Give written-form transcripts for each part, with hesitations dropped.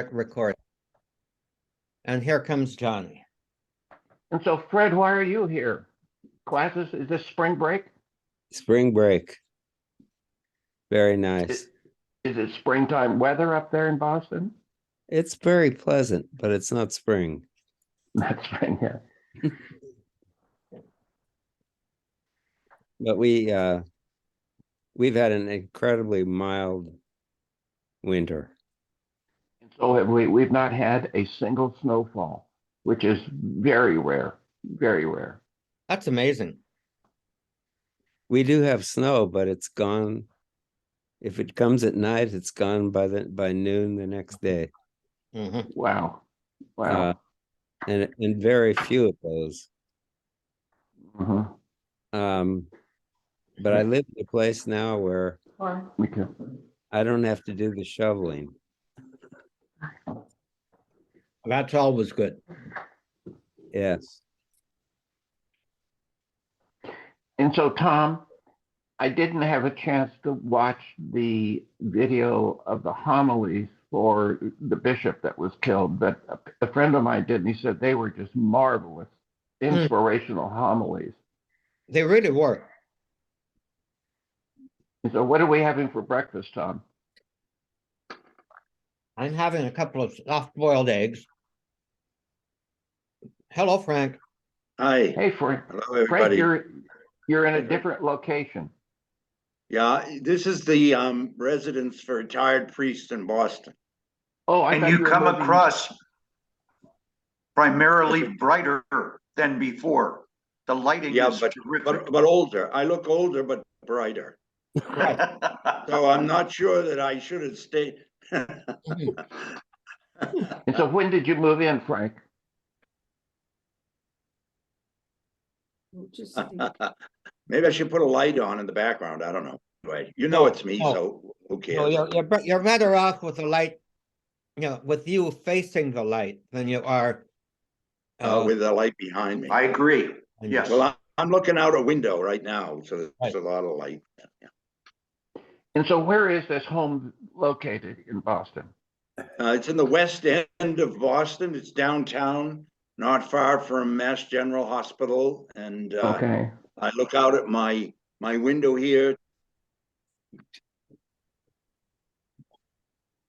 recording. And here comes Johnny. And so, Fred, why are you here? Classes, is this spring break? Spring break. Very nice. Is it springtime weather up there in Boston? It's very pleasant, but it's not spring. Not spring, yeah. But we've had an incredibly mild winter. So have we. We've not had a single snowfall, which is very rare, very rare. That's amazing. We do have snow, but it's gone. If it comes at night, it's gone by noon the next day. Mhm. Wow, wow. And very few of those. Mhm. But I live in a place now where Okay. I don't have to do the shoveling. That's always good. Yes. And so, Tom, I didn't have a chance to watch the video of the homilies for the bishop that was killed, but a friend of mine did, and he said they were just marvelous, inspirational homilies. They really were. And so, what are we having for breakfast, Tom? I'm having a couple of soft-boiled eggs. Hello, Frank. Hi. Hey, Frank. Hello, Frank, everybody. you're in a different location. Yeah, this is the residence for retired priests in Boston. Oh, I And thought you were come living- across primarily brighter than before. The lighting Yeah, is but terrific. older. I look older, but brighter. So I'm not sure that I should have stayed. Mhm. And so, when did you move in, Frank? Maybe I should put a light on in the background. I don't know. Right. You know No, it's me, no. so who No, cares? you're better off with the light, with you facing the light than you are. With the light behind me. I agree. Yes. Well, I'm looking out a window right now, so there's Right. a lot of light. And so, where is this home located in Boston? It's in the west end of Boston. It's downtown, not far from Mass General Hospital. And Okay. I look out at my window here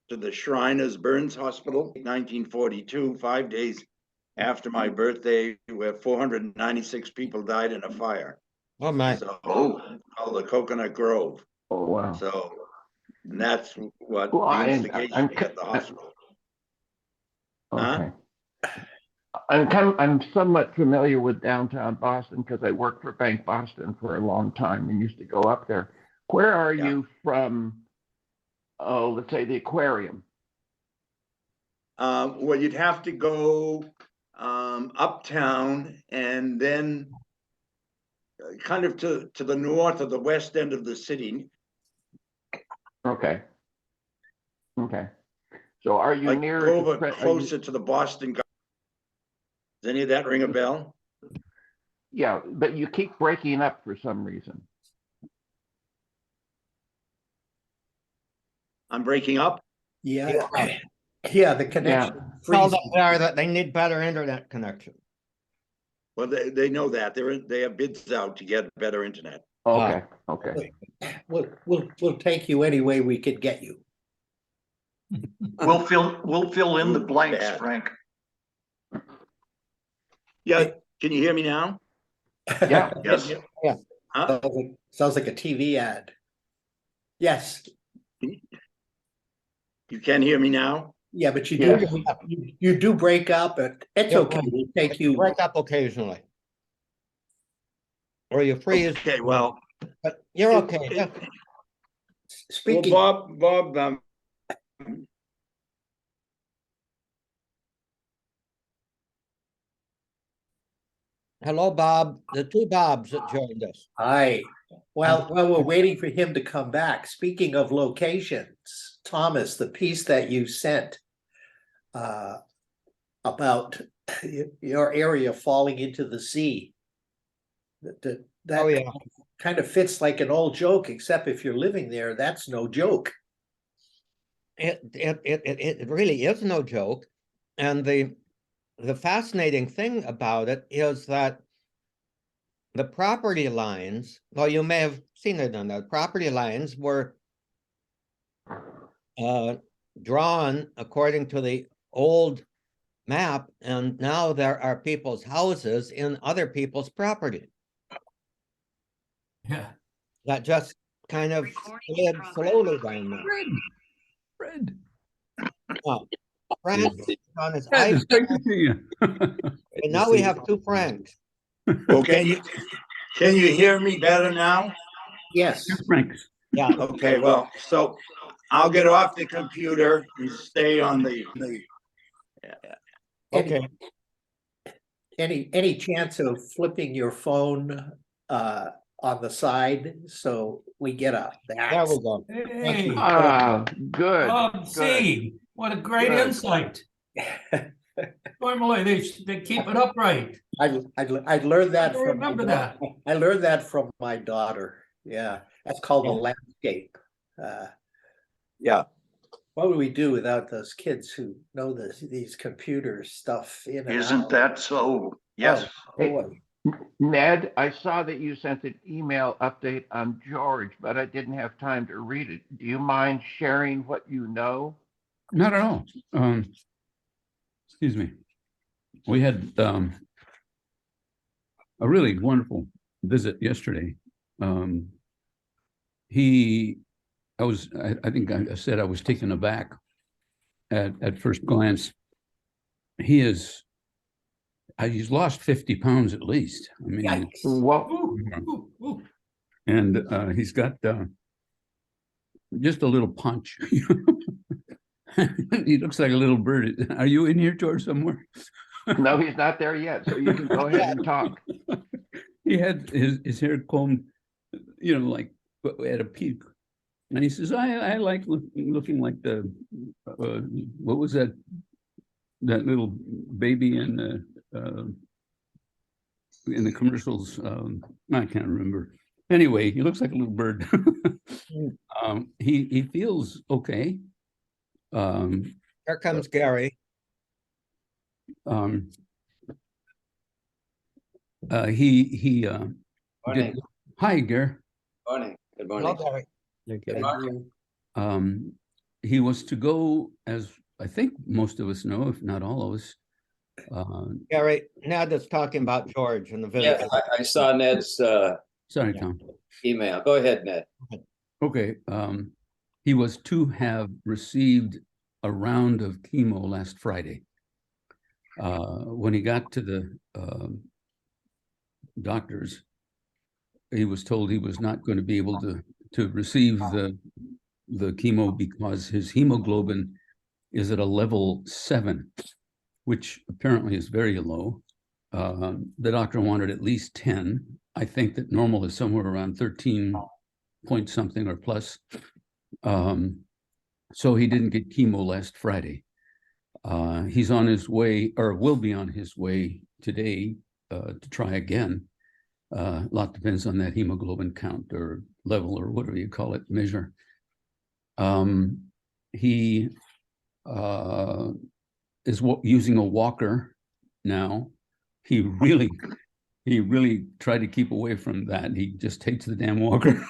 to the Shriners Burns Hospital, 1942, 5 days after my birthday, where 496 people died in a fire. Oh my! So, called the Coconut Grove. Oh, wow. So, and that's what Well, the instigation at the hospital. Okay. I'm somewhat familiar with downtown Boston because I worked for Bank Boston for a long time and used to go up there. Where are Yeah. you from? Oh, let's say the aquarium. Well, you'd have to go uptown and then kind of to the north of the west end of the city. Okay. Okay. So are you Like near? go over are you- closer to the Boston. Does any of that ring a bell? Yeah, but you keep breaking up for some reason. I'm breaking up. Yeah, yeah, the connection Tell freezes. them there that they need better internet connection. Well, they know that they have bids out to get better internet. Okay. Okay. We'll take you any way we could get you. We'll fill in the blanks, Bad. Frank. Yeah, can you hear me now? Yeah. Yes. Huh? Sounds like a TV ad. Yes, You can hear me now? yeah, but you Yes. you do break up, and it's Yeah, okay. We'll take you. Break up occasionally, or you freeze. Okay, well, But you're okay. Well, Speaking. Bob, Hello, Bob. The two Bobs that joined us. Hi. Well, we're waiting for him to come back. Speaking of locations, Thomas, the piece that you sent about your area falling into the sea, that Oh, yeah. kind of fits like an old joke, except if you're living there, that's no joke. it really is no joke. And the fascinating thing about it is that the property lines, well, you may have seen it on the property lines were drawn according to the old map, and now there are people's houses in other people's property. Yeah. That just kind of slid slowly down there. Fred. Oh, Frank is on his Fred, it's great to iPad, see you. and now we have two Franks. Well, can you hear me better now? Yes. Franks. Yeah, Okay, well, so I'll get off the computer and stay on the. okay. Any chance of flipping your phone on the side so we get a There we go. Hey, Good. see, what a great Good. insight. Normally, they keep it upright. I learned that I from remember that. I learned that from my daughter. Yeah, that's called the landscape. Yeah. What would we do without those kids who know these computer stuff in and Isn't out? that so? Yes. Oh, boy. Ned, I saw that you sent an email update on George, but I didn't have time to read it. Do you mind sharing what you know? Not at all. Excuse me. We had a really wonderful visit yesterday. I think I said I was taken aback at first glance. He's lost 50 pounds at least. I mean, Yikes. Well, and he's got just a little punch. He looks like a little bird. Are you in here, George, somewhere? no, he's not there yet, so you can go ahead and talk. He had his hair combed, like at a peak. And he says, I like looking like the, what was that little baby in the commercials? I can't remember. Anyway, he looks like a little bird. He feels okay. Here comes Gary. He Morning. hi, Gary. Morning. Good Hello, morning. Gary. He was to go, as I think most of us know, if not all of us. Gary, Ned is talking about George and the Yeah, visit. I saw Ned's Sorry, Tom. email. Go ahead, Ned. Okay. He was to have received a round of chemo last Friday. When he got to the doctors, he was told he was not going to be able to receive the chemo because his hemoglobin is at a level 7, which apparently is very low. The doctor wanted at least 10. I think that normal is somewhere around 13 point something or plus. So he didn't get chemo last Friday. He's on his way, or will be on his way today to try again. A lot depends on that hemoglobin count or level or whatever you call it, measure. He is using a walker now. He really tried to keep away from that. He just hates the damn walker.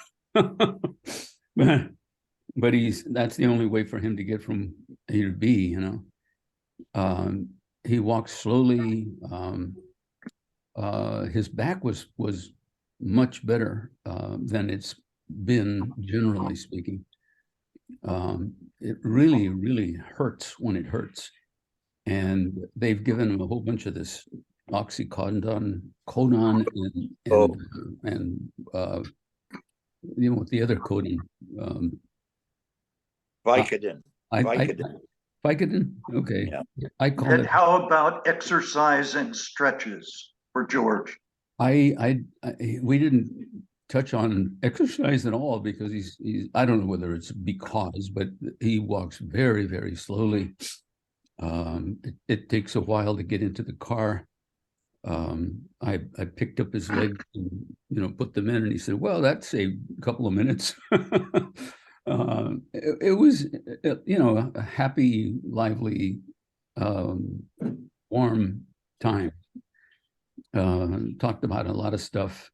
But that's the only way for him to get from A to B, He walks slowly. His back was much better than it's been, generally speaking. It really hurts when it hurts. And they've given him a whole bunch of this oxycodone, and the other coding. Vicodin. Vicodin? Okay. Yeah. I call And it. how about exercise and stretches for George? We didn't touch on exercise at all because he's I don't know whether it's because, but he walks very, very slowly. It takes a while to get into the car. I picked up his legs and put them in, and he said, well, that saved a couple of minutes. It was, you know, a happy, lively, warm time. Talked about a lot of stuff.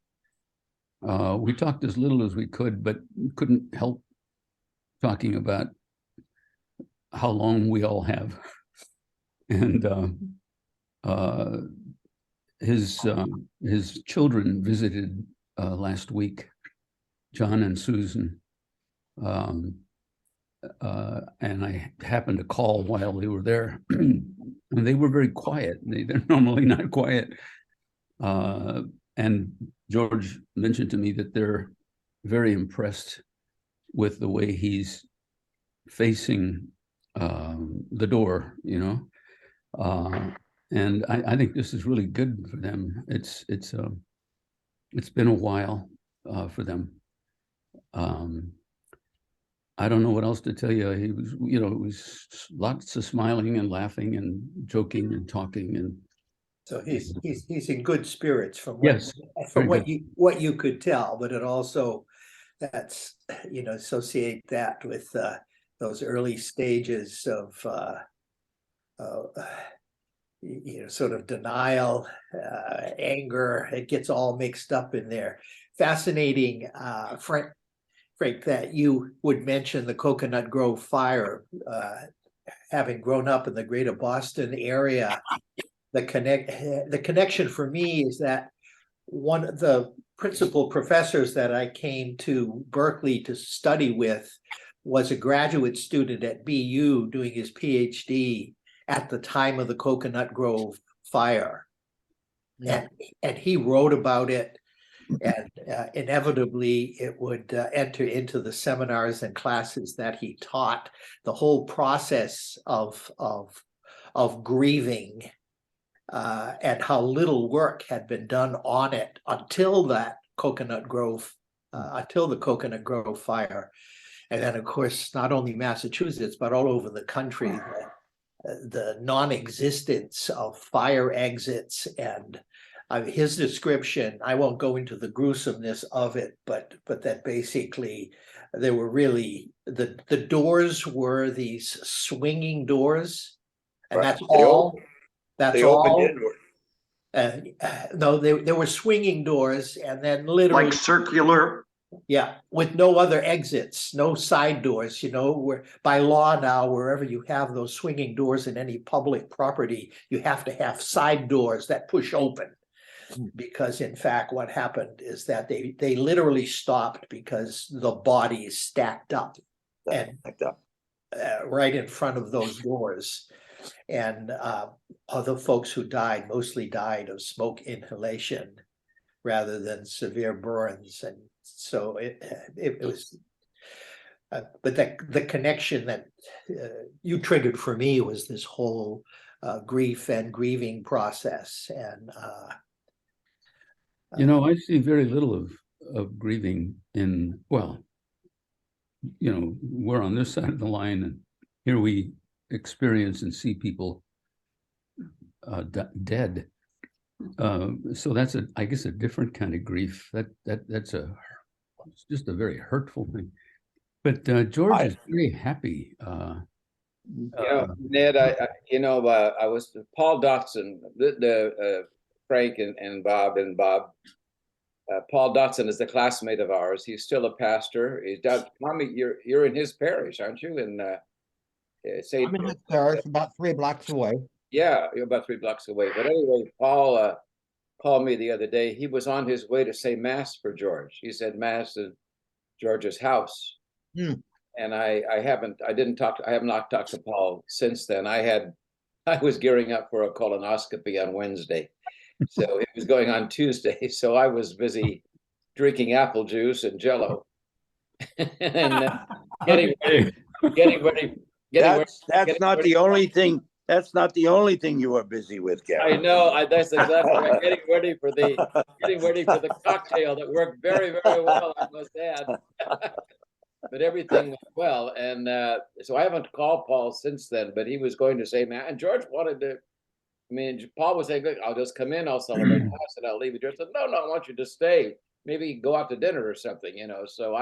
We talked as little as we could, but couldn't help talking about how long we all have. And his children visited last week, John and Susan. And I happened to call while they were there, and they were very quiet. They're normally not quiet. And George mentioned to me that they're very impressed with the way he's facing the door, you know. And I think this is really good for them. It's been a while for them. I don't know what else to tell you. He was, you know, it was lots of smiling and laughing and joking and talking, and So he's in good spirits from yes, from very what you could tell, but it also, that's, you know, associate that with those early stages of you know, sort of denial, anger. It gets all mixed up in there. Fascinating, Frank, that you would mention the Coconut Grove fire. Having grown up in the greater Boston area, the connection for me is that one of the principal professors that I came to Berkeley to study with was a graduate student at BU doing his PhD at the time of the Coconut Grove fire. Yeah. And he wrote about it, and inevitably it would enter into the seminars and classes that he taught. The whole process of grieving, and how little work had been done on it until that Coconut Grove, until the Coconut Grove fire. And then, of course, not only Massachusetts, but all over the country, the non-existence of fire exits. And his description, I won't go into the gruesomeness of it, but that basically there were really, the doors were these swinging doors, and Right. that's They all. That's They all. opened inward. No, there were swinging doors, and then literally, Like circular, yeah, with no other exits, no side doors, you know, where by law now, wherever you have those swinging doors in any public property, you have to have side doors that push open. Because in fact, what happened is that they literally stopped because the bodies stacked up and Like that. right in front of those doors. And other folks who died mostly died of smoke inhalation rather than severe burns. And so it was, but the connection that you triggered for me was this whole grief and grieving process. And You know, I see very little of grieving in, well, you know, we're on this side of the line, and here we experience and see people dead. So that's I guess a different kind of grief. That's it's just a very hurtful thing. But George is very happy. You know, Ned, I was Paul Dotson, Frank and Bob. Paul Dotson is the classmate of ours. He's still a pastor. He's down. Tommy, you're in his parish, aren't you? In St. I'm in his parish, about 3 blocks away. Yeah, you're about 3 blocks away. But anyway, Paul called me the other day. He was on his way to say mass for George. He said mass at George's house. And I have not talked to Paul since then. I was gearing up for a colonoscopy on Wednesday. So it was going on Tuesday. So I was busy drinking apple juice and Jello and getting ready. That's not the only thing. That's not the only thing you were busy with, Gary. I know. That's exactly right. Getting ready for the cocktail that worked very, very well, I must add. But everything went well, and so I haven't called Paul since then. But he was going to say, man, and George wanted to. I mean, Paul was saying, "I'll just come in, I'll celebrate mass, and I'll leave you." George said, "No, I want you to stay. Maybe go out to dinner or something, you know." So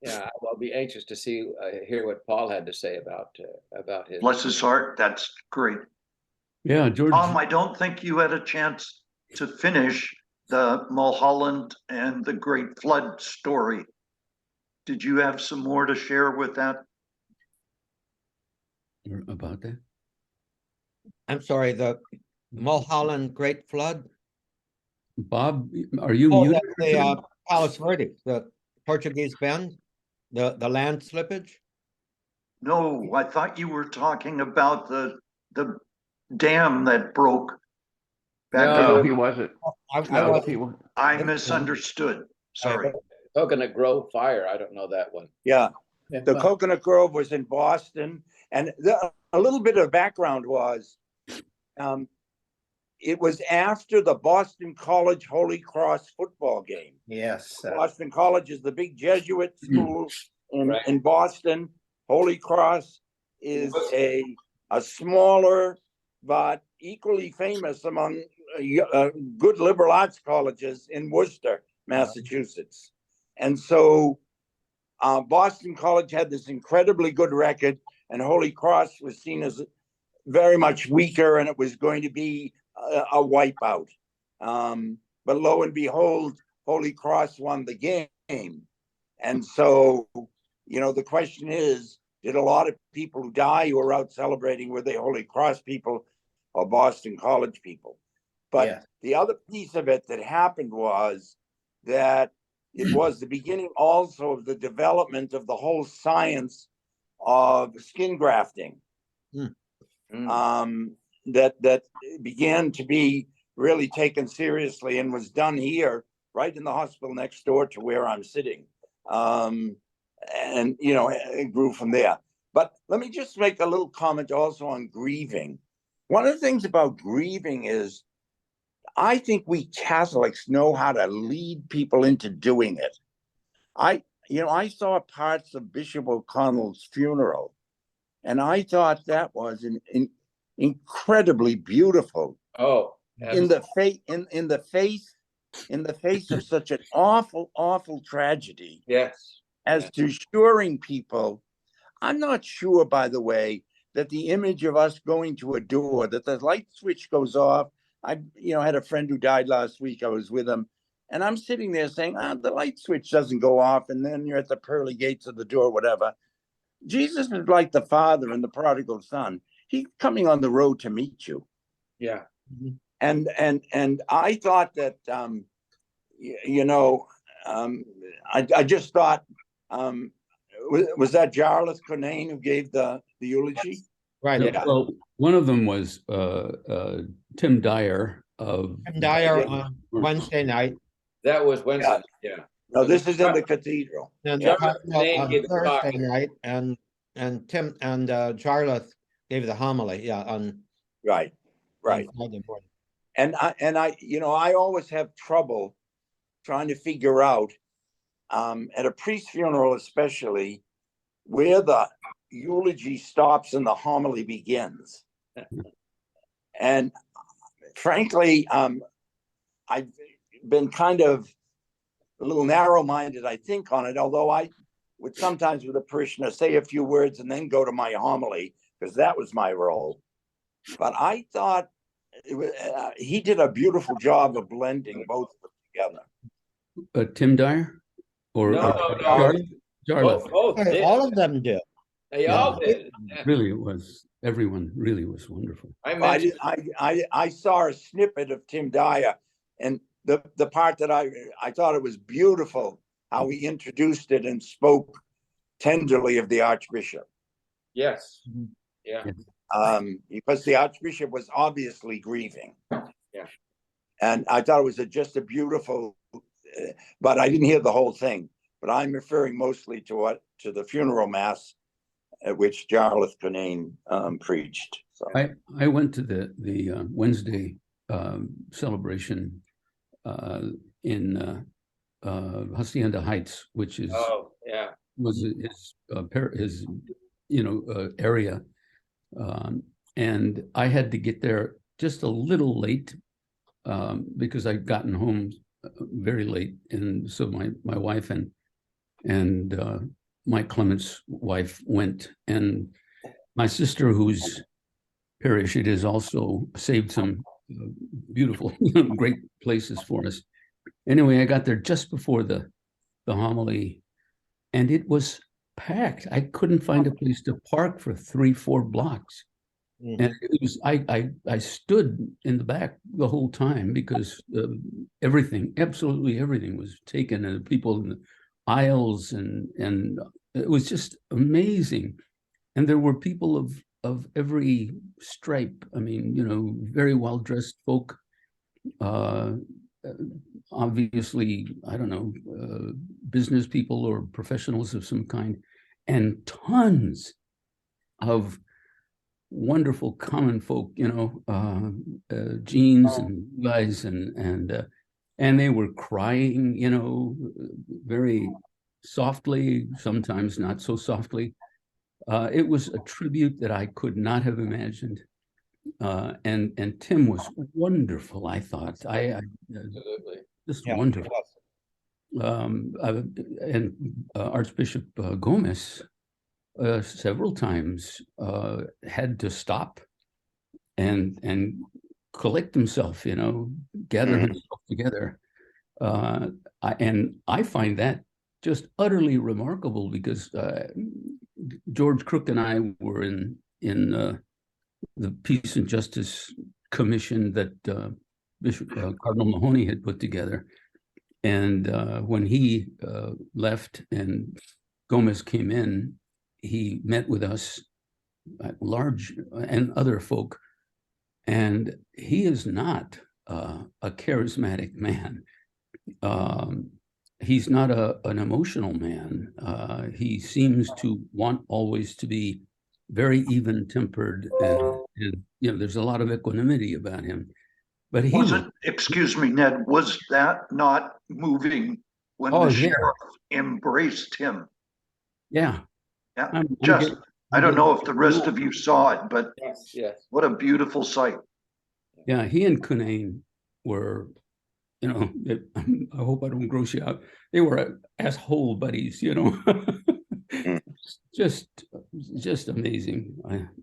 Yeah, I'll be anxious to hear what Paul had to say about his. Bless his heart, that's great. Yeah, George. Tom, I don't think you had a chance to finish the Mulholland and the Great Flood story. Did you have some more to share with that? About that. I'm sorry, the Mulholland Great Flood. Bob, are you Oh, muted? that's the Palos Verdes, the Portuguese Bend, the land slippage. No, I thought you were talking about the dam that broke back No, No, in. he wasn't. I No, was, he wa- I misunderstood. Sorry. Coconut Grove fire. I don't know that one. Yeah, Yeah, the well, Coconut Grove was in Boston, and a little bit of background was, it was after the Boston College Holy Cross football game. yes. Boston College is the big Jesuit school Right. in Boston. Holy Cross is a smaller but equally famous among good liberal arts colleges in Worcester, Massachusetts. And so Boston College had this incredibly good record, and Holy Cross was seen as very much weaker, and it was going to be a wipeout. But lo and behold, Holy Cross won the game. And so, the question is, did a lot of people who die who were out celebrating, were they Holy Cross people or Boston College people? But Yeah. the other piece of it that happened was that it was the beginning also of the development of the whole science of skin grafting. That began to be really taken seriously and was done here, right in the hospital next door to where I'm sitting. And it grew from there. But let me just make a little comment also on grieving. One of the things about grieving is, I think we Catholics know how to lead people into doing it. I saw parts of Bishop O'Connell's funeral, and I thought that was incredibly beautiful. Oh, In the face of such an awful tragedy. yes. As to assuring people, I'm not sure, by the way, that the image of us going to a door, that the light switch goes off. I had a friend who died last week. I was with him, and I'm sitting there saying, the light switch doesn't go off, and then you're at the pearly gates of the door, whatever. Jesus is like the father and the prodigal son. He's coming on the road to meet you. Yeah. And I thought that, I just thought, was that Jarlath Conane who gave the eulogy? Right. Yeah. Well, one of them was Tim Dyer of Tim Dyer on Wednesday night. That was Wednesday. Yeah. No, this is in the cathedral. And Yeah. on gave the talk. Thursday night, and Tim and Jarlath gave the homily. Yeah, on Right. on Friday morning. And I always have trouble trying to figure out, at a priest funeral especially, where the eulogy stops and the homily begins. And frankly, I've been kind of a little narrow-minded, I think, on it, although I would sometimes with a parishioner say a few words and then go to my homily, because that was my role. But I thought he did a beautiful job of blending both together. Tim Dyer? Or No. Jarlath? Both Hey, did. all of them did. They all did. Really was, everyone really was wonderful. I saw a snippet of Tim Dyer, and the part that I thought it was beautiful how he introduced it and spoke tenderly of the Archbishop. Yes. Yeah. Because the Archbishop was obviously grieving. Yeah. And I thought it was just a beautiful, but I didn't hear the whole thing. But I'm referring mostly to the funeral mass at which Jarlath Conane preached. So. I went to the Wednesday celebration in Hacienda Heights, which is was his area, and I had to get there just a little late because I'd gotten home very late, and so my wife and and Mike Clement's wife went, and my sister, whose parish it is, also saved some beautiful, great places for us. Anyway, I got there just before the homily, and it was packed. I couldn't find a place to park for 3-4 blocks. Mhm. And it was, I stood in the back the whole time because everything, absolutely everything was taken, and people in the aisles, and it was just amazing. And there were people of every stripe. I mean, very well-dressed folk, obviously, I don't know, business people or professionals of some kind, and tons of wonderful common folk, jeans and guys, and they were crying, very softly, sometimes not so softly. It was a tribute that I could not have imagined. And Tim was wonderful, I thought. Absolutely. Just Yeah, it wonderful. was. And Archbishop Gomez several times had to stop and collect himself, gather himself together. And I find that just utterly remarkable, because George Crook and I were in the Peace and Justice Commission that Bishop Cardinal Mahoney had put together. And when he left and Gomez came in, he met with us, large and other folk, and he is not a charismatic man. He's not an emotional man. He seems to want always to be very even-tempered, and there's a lot of equanimity about him. But he excuse me, Ned, was that not moving when the sheriff embraced him? Yeah. Yeah. I don't know if the rest of you saw it, but yes. What a beautiful sight. Yeah, he and Cunnane were, I hope I don't gross you out. They were asshole buddies, just amazing.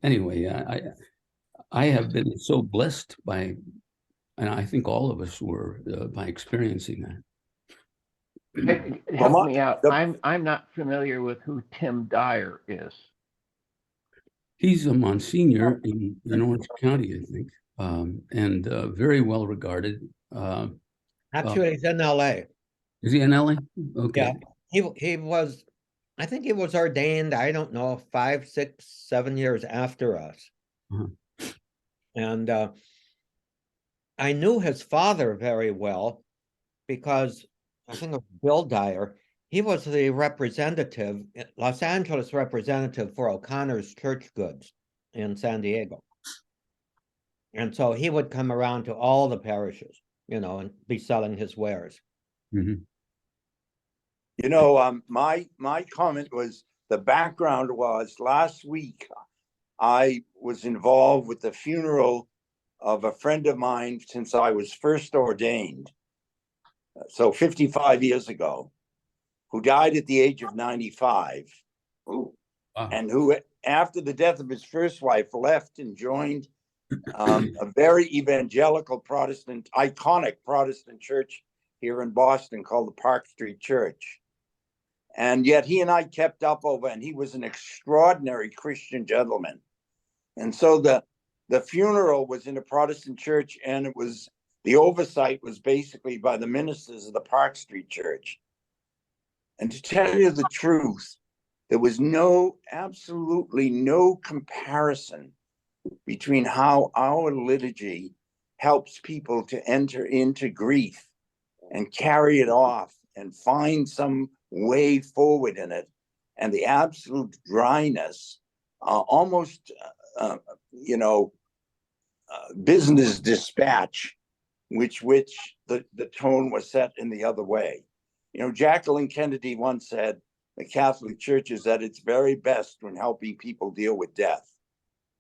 Anyway, I have been so blessed by, and I think all of us were, by experiencing that. Help me out. I'm not familiar with who Tim Dyer is. He's a Monsignor in Orange County, I think, and very well regarded. Actually, he's in LA. Is he in LA? Okay. Yeah, he was, I think he was ordained, I don't know, 5, 6, 7 years after us. And I knew his father very well, because I think of Bill Dyer. He was the representative, Los Angeles representative for O'Connor's Church Goods in San Diego. And so he would come around to all the parishes, and be selling his wares. Mm-hmm. My comment was, the background was, last week I was involved with the funeral of a friend of mine since I was first ordained, so 55 years ago, who died at the age of 95. Wow. And who, after the death of his first wife, left and joined a very evangelical Protestant, iconic Protestant church here in Boston called the Park Street Church. And yet he and I kept up over, and he was an extraordinary Christian gentleman. And so the funeral was in a Protestant church, and the oversight was basically by the ministers of the Park Street Church. And to tell you the truth, there was absolutely no comparison between how our liturgy helps people to enter into grief and carry it off and find some way forward in it, and the absolute dryness, almost, business dispatch, which the tone was set in the other way. Jacqueline Kennedy once said, the Catholic Church is at its very best when helping people deal with death.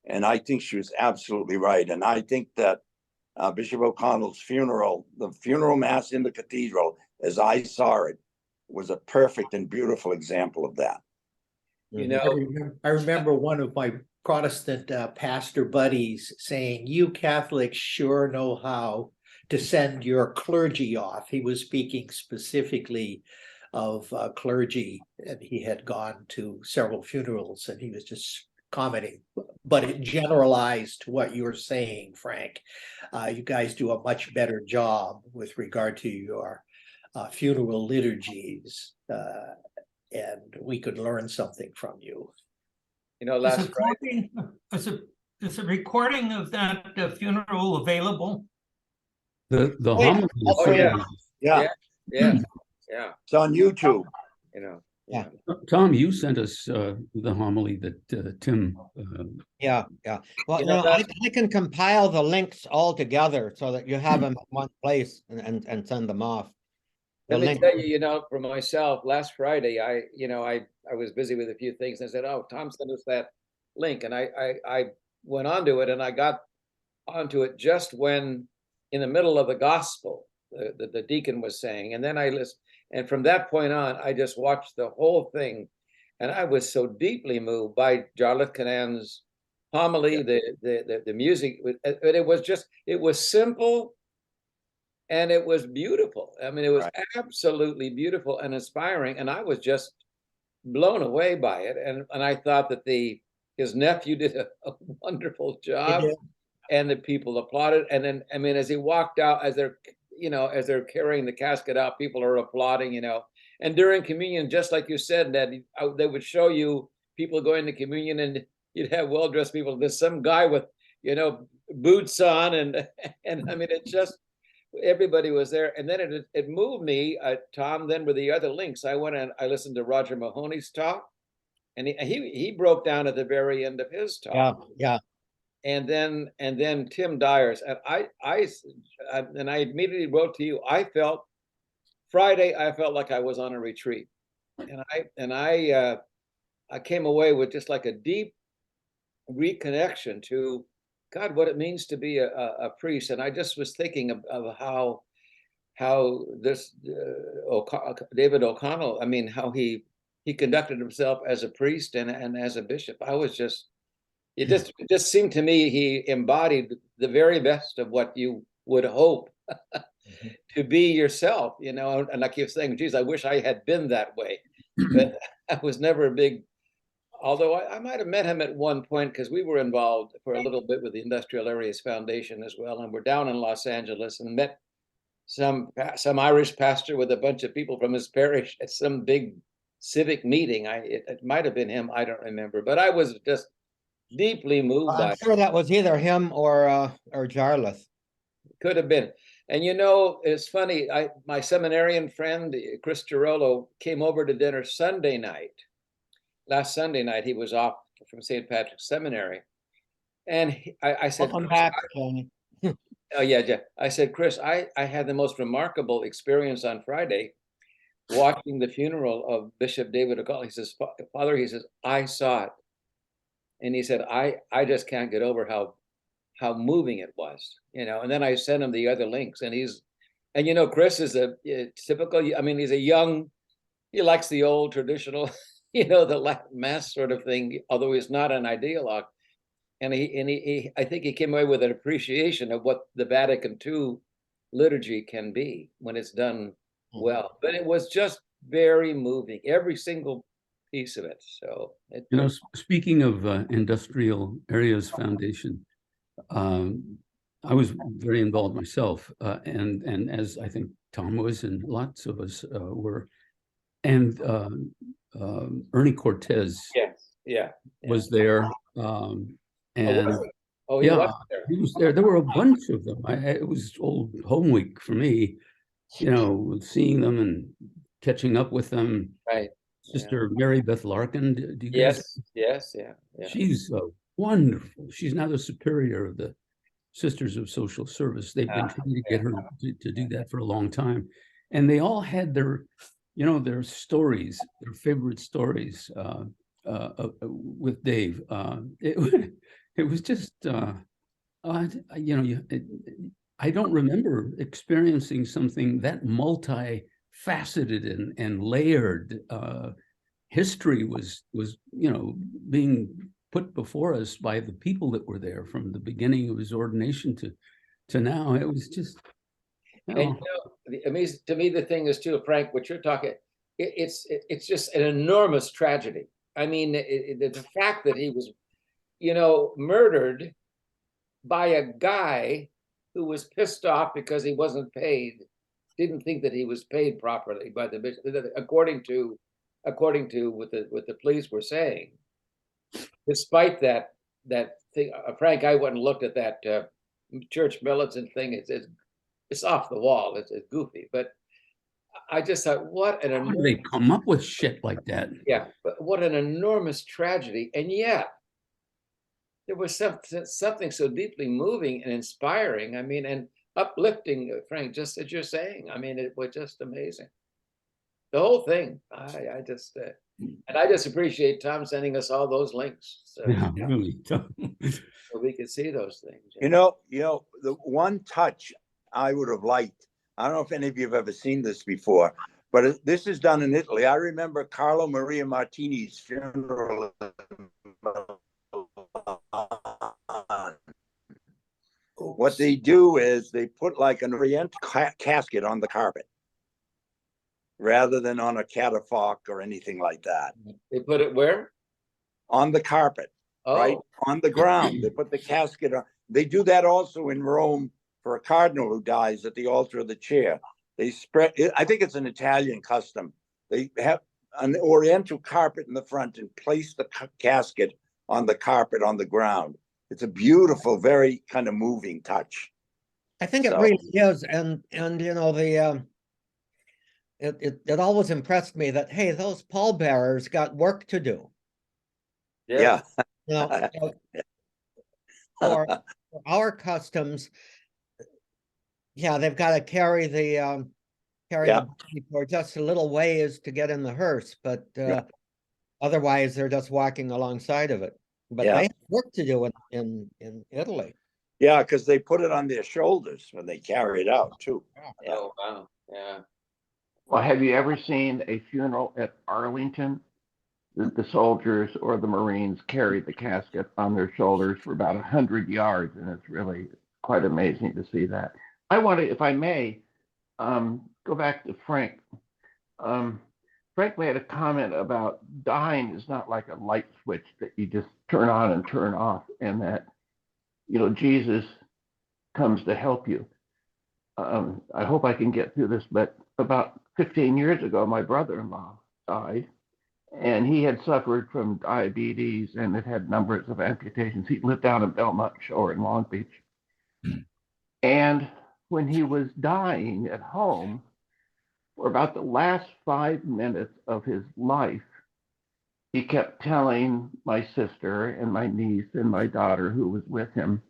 And I think she was absolutely right. And I think that Bishop O'Connell's funeral, the funeral mass in the cathedral, as I saw it, was a perfect and beautiful example of that. You Mhm. know, I remember one of my Protestant pastor buddies saying, "You Catholics sure know how to send your clergy off." He was speaking specifically of clergy, and he had gone to several funerals, and he was just commenting. But it generalized to what you're saying, Frank. You guys do a much better job with regard to your funeral liturgies, and we could learn something from you. you know, Is last a Friday, copy, is a recording of that funeral available? The Wait, homily is oh, yeah. certainly- Yeah, yeah, yeah, it's on YouTube. you know, Yeah. Tom, you sent us the homily that Tim. Yeah, yeah. Well, You know, no, I can compile the links all together so that you have them in one place and send them off. The let me link, tell you, you know, for myself, last Friday, I was busy with a few things and I said, oh, Tom sent us that link. And I went onto it and I got onto it just when in the middle of the gospel, the deacon was saying, and then I listened. And from that point on, I just watched the whole thing. And I was so deeply moved by Jarlath Canan's homily, the music. It was just, it was simple and it was beautiful. I mean, it was absolutely beautiful and inspiring. And I was just blown away by it. And I thought that his nephew did a wonderful job and the people applauded. And then, I mean, as he walked out, as they're carrying the casket out, people are applauding, you know. And during communion, just like you said, Ned, they would show you people going to communion and you'd have well-dressed people. There's some guy with, you know, boots on and I mean, it just, everybody was there. And then it moved me, Tom, then with the other links, I went and I listened to Roger Mahoney's talk and he broke down at the very end of his talk. yeah. And then Tim Dyer's, and I immediately wrote to you. I felt like I was on a retreat, and I came away with just like a deep reconnection to God, what it means to be a priest. And I just was thinking of how this David O'Connell, I mean, how he conducted himself as a priest and as a bishop. I was just. It just seemed to me he embodied the very best of what you would hope to be yourself, you know. And I keep saying, geez, I wish I had been that way. But I was never a big, although I might have met him at one point because we were involved for a little bit with the Industrial Areas Foundation as well. And we're down in Los Angeles and met some Irish pastor with a bunch of people from his parish at some big civic meeting. It might have been him, I don't remember. But I was just deeply moved by I'm sure that was either him or Jarlath. Could have been. And you know, it's funny, my seminarian friend Chris Girolo came over to dinner Sunday night. Last Sunday night he was off from St. Patrick's Seminary, and I said, Welcome back, Tony. oh yeah, I said, Chris, I had the most remarkable experience on Friday watching the funeral of Bishop David O'Connell. He says, Father, he says, I saw it. And he said, I just can't get over how moving it was, you know. And then I sent him the other links, and you know, Chris is a typical. I mean, he's a young. He likes the old traditional, you know, the Latin mass sort of thing. Although he's not an ideologue, and he I think he came away with an appreciation of what the Vatican II liturgy can be when it's done well. But it was just very moving, every single piece of it. So You know, speaking of Industrial Areas Foundation, I was very involved myself, and as I think Tom was, and lots of us were, and Ernie Cortez was there, and he was there. There were a bunch of them. It was old home week for me, you know, seeing them and catching up with them. Right. Sister Mary Beth Larkin, do you guys? Yes. She's wonderful. She's now the superior of the Sisters of Social Service. They've been trying to get her to do that for a long time. And they all had their, you know, their stories, their favorite stories with Dave. It was just, you know, I don't remember experiencing something that multifaceted faceted and layered. History was being put before us by the people that were there from the beginning of his ordination to now. It was just, And to me, the thing is too, Frank, what you're talking, it's just an enormous tragedy. I mean, the fact that he was, murdered by a guy who was pissed off because he wasn't paid, didn't think that he was paid properly by the bishop, according to what the police were saying. Despite that thing, Frank, I went and looked at that church militant thing. It's off the wall. It's goofy, but I just thought, what an how do they come up with shit like that? Yeah, but what an enormous tragedy, and yet there was something so deeply moving and inspiring. I mean, and uplifting, Frank, just as you're saying. I mean, it was just amazing. The whole thing. I just and I just appreciate Tom sending us all those links, so, Really. so we could see those things. You know, the one touch I would have liked, I don't know if any of you have ever seen this before, but this is done in Italy. I remember Carlo Maria Martini's funeral. What they do is they put like an Oriental casket on the carpet rather than on a catafalque or anything like that. They put it where? On the carpet, right? On the ground. They put the casket on. They do that also in Rome for a cardinal who dies at the altar of the chair. They spread, I think it's an Italian custom. They have an Oriental carpet in the front and place the casket on the carpet on the ground. It's a beautiful, very kind of moving touch. I think it really is, and it always impressed me that, hey, those pallbearers got work to do. Yeah. For our customs, yeah, they've got to carry the body for just a little ways to get in the hearse, but otherwise they're just walking alongside of it. But they have work to do in Italy. Yeah, because they put it on their shoulders when they carry it out too. Yeah. Oh wow! Yeah. Well, have you ever seen a funeral at Arlington? The soldiers or the Marines carry the casket on their shoulders for about 100 yards, and it's really quite amazing to see that. I want to, if I may, go back to Frank. Frank made a comment about dying is not like a light switch that you just turn on and turn off, and that, Jesus comes to help you. I hope I can get through this, but about 15 years ago, my brother-in-law died, and he had suffered from diabetes and had numbers of amputations. He lived down in Belmont Shore in Long Beach. And when he was dying at home, for about the last 5 minutes of his life, he kept telling my sister and my niece and my daughter who was with him,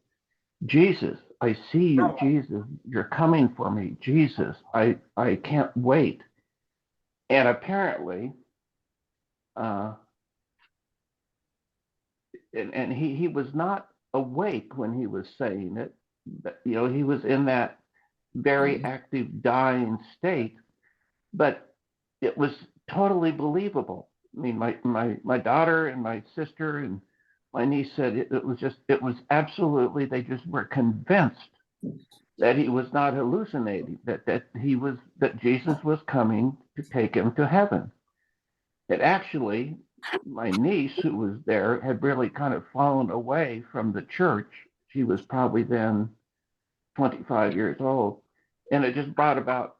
Jesus, I see you, Jesus, you're coming for me, Jesus, I can't wait. And apparently, and he was not awake when he was saying it, but, he was in that very active dying state, but it was totally believable. I mean, my daughter and my sister and my niece said it was absolutely, they just were convinced that he was not hallucinating, that Jesus was coming to take him to heaven. That actually, my niece, who was there, had really kind of fallen away from the church. She was probably then 25 years old, and it just brought about,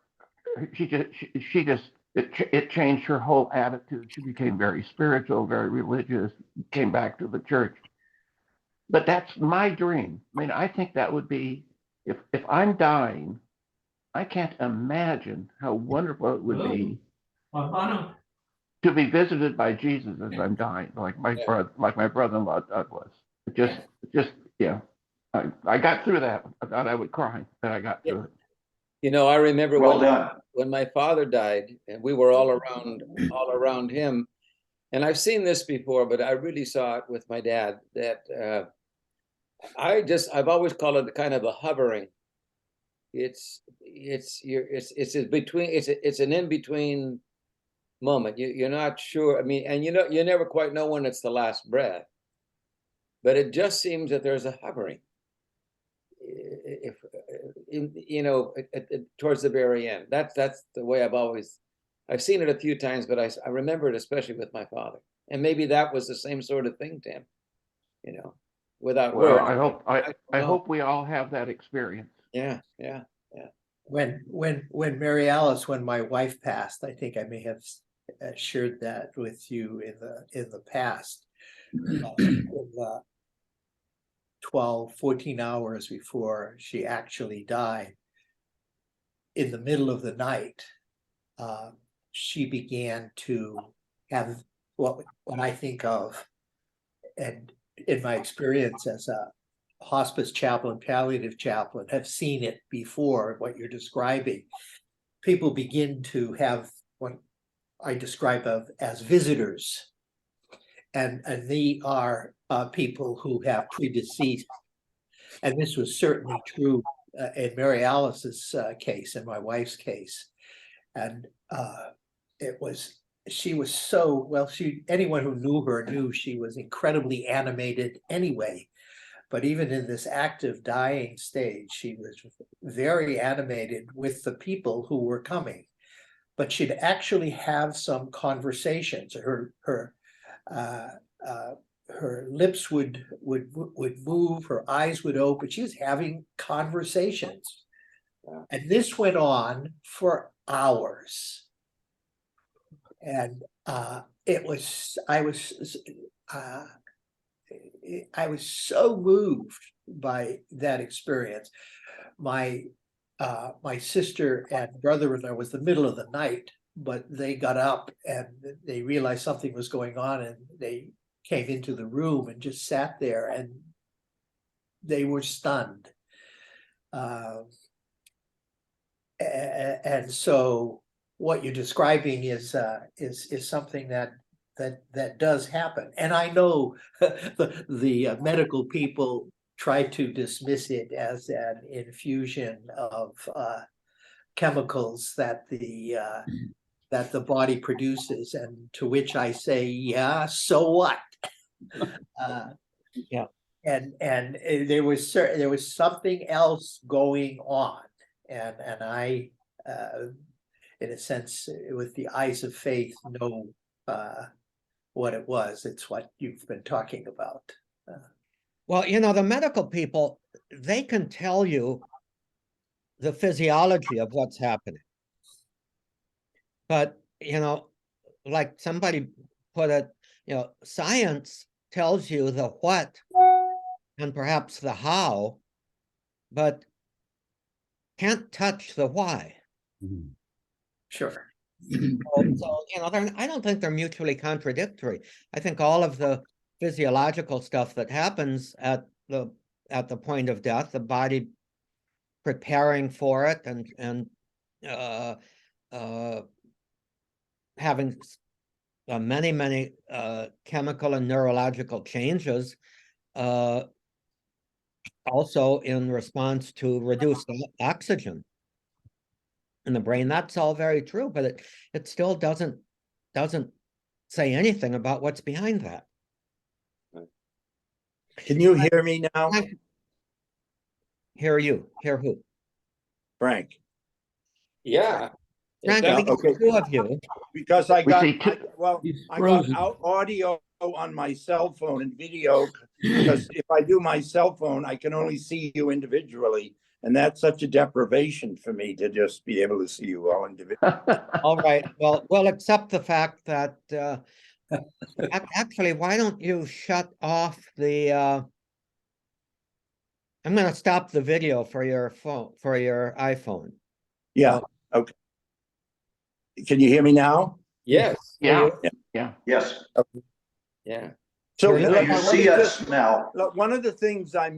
it changed her whole attitude. She became very spiritual, very religious, came back to the church. But that's my dream. I mean, I think that would be, if I'm dying, I can't imagine how wonderful it would be to be visited by Jesus as I'm dying, like my brother-in-law Doug was. I got through that. I thought I would cry, but I got through it. I remember Well when my father died, and we were all around him. And I've seen this before, but I really saw it with my dad, that I've always called it kind of a hovering. it's an in-between moment. You're not sure. I mean, and you never quite know when it's the last breath, but it just seems that there's a hovering. If towards the very end. That's the way I've seen it a few times, but I remember it especially with my father. And maybe that was the same sort of thing, Tim. Without Well, word. I hope we all have that experience. Yeah. When Mary Alice, when my wife passed, I think I may have shared that with you in the past. 12, 14 hours before she actually died, in the middle of the night, she began to have what I think of, and in my experience as a hospice chaplain, palliative chaplain, have seen it before, what you're describing. People begin to have what I describe as visitors. And they are people who have predeceased. And this was certainly true in Mary Alice's case, in my wife's case. And she was so, well, anyone who knew her knew she was incredibly animated anyway. But even in this active dying stage, she was very animated with the people who were coming. But she'd actually have some conversations. Her lips would move, her eyes would open. She was having conversations, and this went on for hours. And I was so moved by that experience. My sister and brother-in-law, was the middle of the night, but they got up and they realized something was going on, and they came into the room and just sat there, and they were stunned. And so what you're describing is something that does happen. And I know the medical people try to dismiss it as an infusion of chemicals that the body produces, and to which I say, yeah, so what? Yeah. And there was something else going on, and I, in a sense, with the eyes of faith, know what it was. It's what you've been talking about. Well, the medical people, they can tell you the physiology of what's happening. But, like somebody put it, science tells you the what and perhaps the how, but can't touch the why. Sure. So I don't think they're mutually contradictory. I think all of the physiological stuff that happens at the point of death, the body preparing for it and having many chemical and neurological changes, also in response to reduced oxygen in the brain. That's all very true, but it still doesn't say anything about what's behind that. Can you hear me now? Hear you? Hear who? Frank. Yeah. Frank, Yeah, we got okay. two of you. Because I got He's I got frozen. audio on my cell phone and video, because if I do my cell phone, I can only see you individually. And that's such a deprivation for me to just be able to see you all individually. All right. Well, we'll accept the fact that actually, why don't you shut off the I'm going to stop the video for your phone, for your iPhone. Yeah. Okay. Can you hear me now? Yes. Yeah. Yes. Yeah. So You see us now. look, one of the things I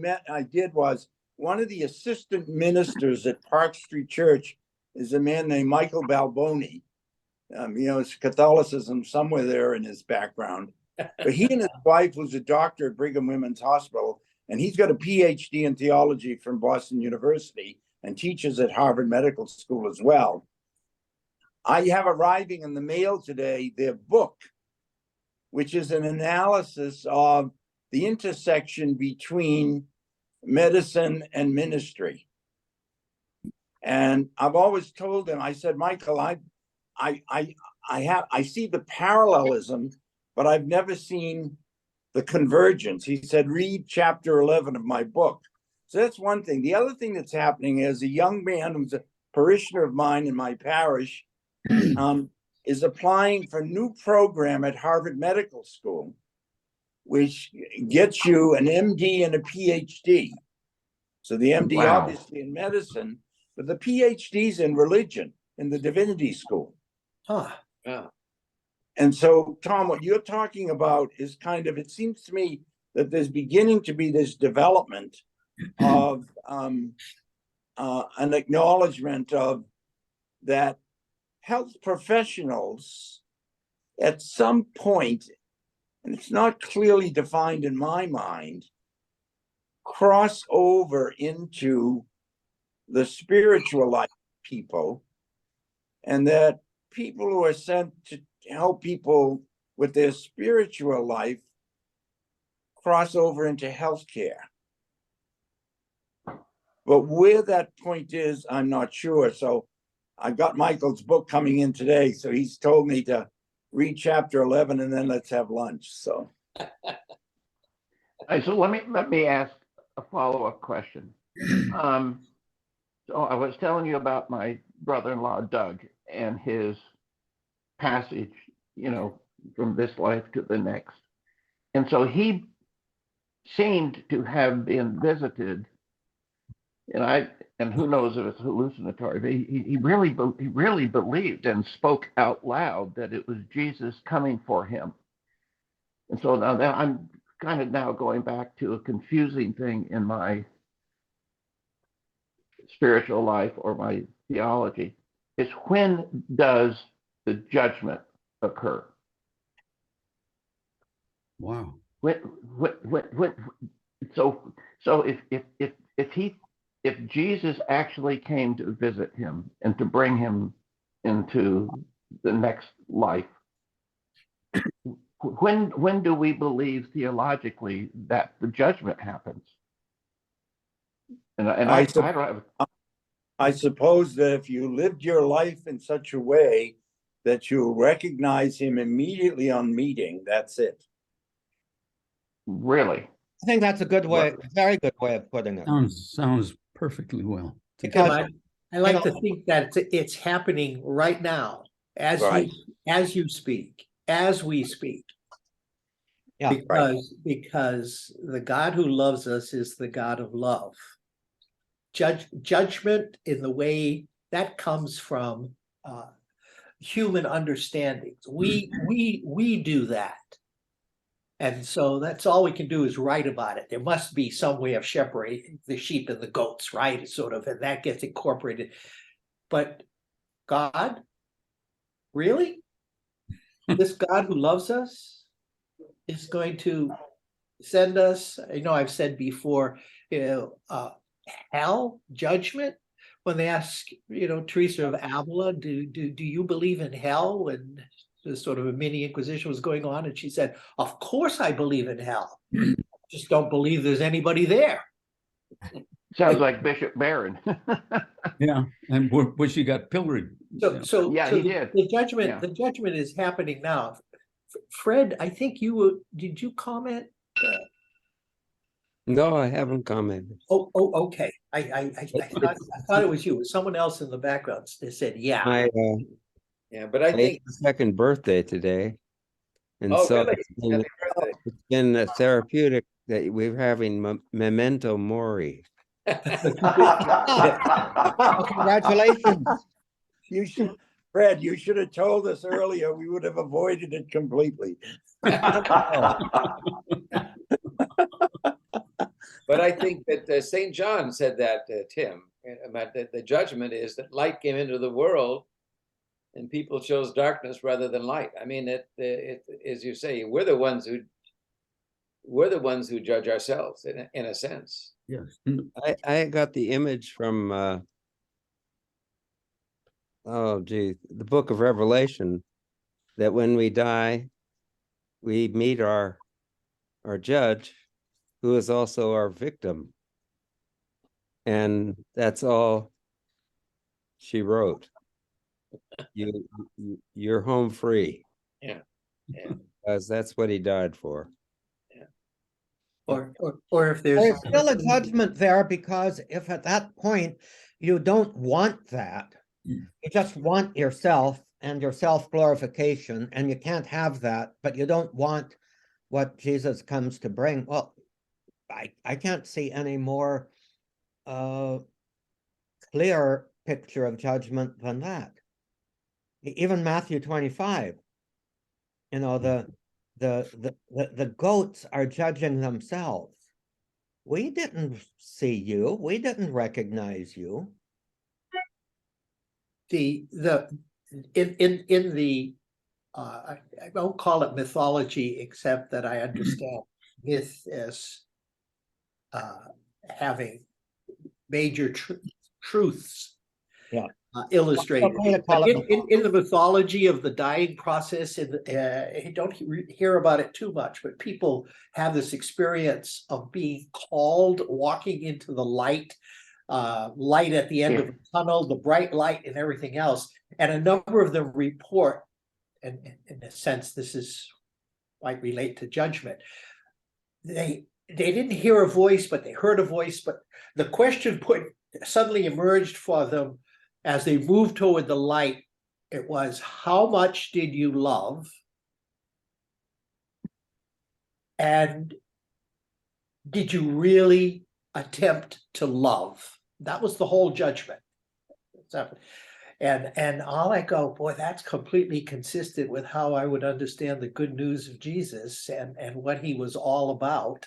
did was, one of the assistant ministers at Park Street Church is a man named Michael Balboni. It's Catholicism somewhere there in his background. But he and his wife, who's a doctor at Brigham Women's Hospital, and he's got a PhD in theology from Boston University, and teaches at Harvard Medical School as well. I have arriving in the mail today their book, which is an analysis of the intersection between medicine and ministry. And I've always told him, I said, Michael, I see the parallelism, but I've never seen the convergence. He said, read chapter 11 of my book. So that's one thing. The other thing that's happening is a young man who's a parishioner of mine in my parish is applying for a new program at Harvard Medical School, which gets you an MD and a PhD. So the MD Wow. obviously in medicine, but the PhD's in religion in the divinity school. Huh. Yeah. And so, Tom, what you're talking about is kind of, it seems to me that there's beginning to be this development of an acknowledgement of that health professionals at some point, and it's not clearly defined in my mind, cross over into the spiritual life of people, and that people who are sent to help people with their spiritual life cross over into healthcare. But where that point is, I'm not sure. So I got Michael's book coming in today, so he's told me to read chapter 11 and then let's have lunch. So, So let me ask a follow-up question. So I was telling you about my brother-in-law Doug and his passage, from this life to the next. And so he seemed to have been visited, and who knows if it's hallucinatory, but he really believed and spoke out loud that it was Jesus coming for him. And so now that I'm kind of now going back to a confusing thing in my spiritual life or my theology, is when does the judgment occur? Wow. So if Jesus actually came to visit him and to bring him into the next life, when do we believe theologically that the judgment happens? And I don't have. I suppose that if you lived your life in such a way that you recognize him immediately on meeting, that's it. Really? I think that's a good way, a very good way of putting it. Sounds perfectly well. Because I like to think that it's happening right now as Right. you speak, as we speak. Yeah, Because the God who loves us is the God of love. Judgment in the way that comes from human understandings. We do that. And so that's all we can do is write about it. There must be some way of separating the sheep and the goats, right? Sort of, and that gets incorporated. But God, really? This God who loves us is going to send us, I've said before, hell, judgment. When they ask, Teresa of Avila, do you believe in hell? And sort of a mini inquisition was going on, and she said, of course I believe in hell. Just don't believe there's anybody there. Sounds like Bishop Barron. Yeah, and where she got pilloried. So Yeah, he did. The judgment, Yeah. the judgment is happening now. Fred, I think did you comment? No, I haven't commented. Oh, okay. I thought it was you. It was someone else in the background. They said, yeah. My Yeah, but I think, second birthday today. And oh, so really? Happy birthday. it's been a therapeutic that we're having memento mori. congratulations. You should, Fred, you should have told us earlier. We would have avoided it completely. But I think that St. John said that, Tim, about that the judgment is that light came into the world and people chose darkness rather than light. I mean, it as you say, we're the ones who judge ourselves in a sense. Yes. I got the image from oh gee, the book of Revelation, that when we die, we meet our judge, who is also our victim. And that's all she wrote. You're home free. Yeah. Yeah. Because that's what he died for. Or if there's. There's still a judgment there, because if at that point you don't want that, you just want yourself and your self-glorification, and you can't have that, but you don't want what Jesus comes to bring. Well, I can't see any more clear picture of judgment than that. Even Matthew 25, you know, the goats are judging themselves. We didn't see you. We didn't recognize you. In the I won't call it mythology, except that I understand myth as having major truths illustrated. But in the mythology of the dying process, you don't hear about it too much, but people have this experience of being called, walking into the light, light at the end of the tunnel, the bright light and everything else. And a number of them report, and in a sense, this is might relate to judgment. They didn't hear a voice, but they heard a voice. But the question suddenly emerged for them as they moved toward the light. It was, how much did you love? And did you really attempt to love? That was the whole judgment. And all I go, boy, that's completely consistent with how I would understand the good news of Jesus and what he was all about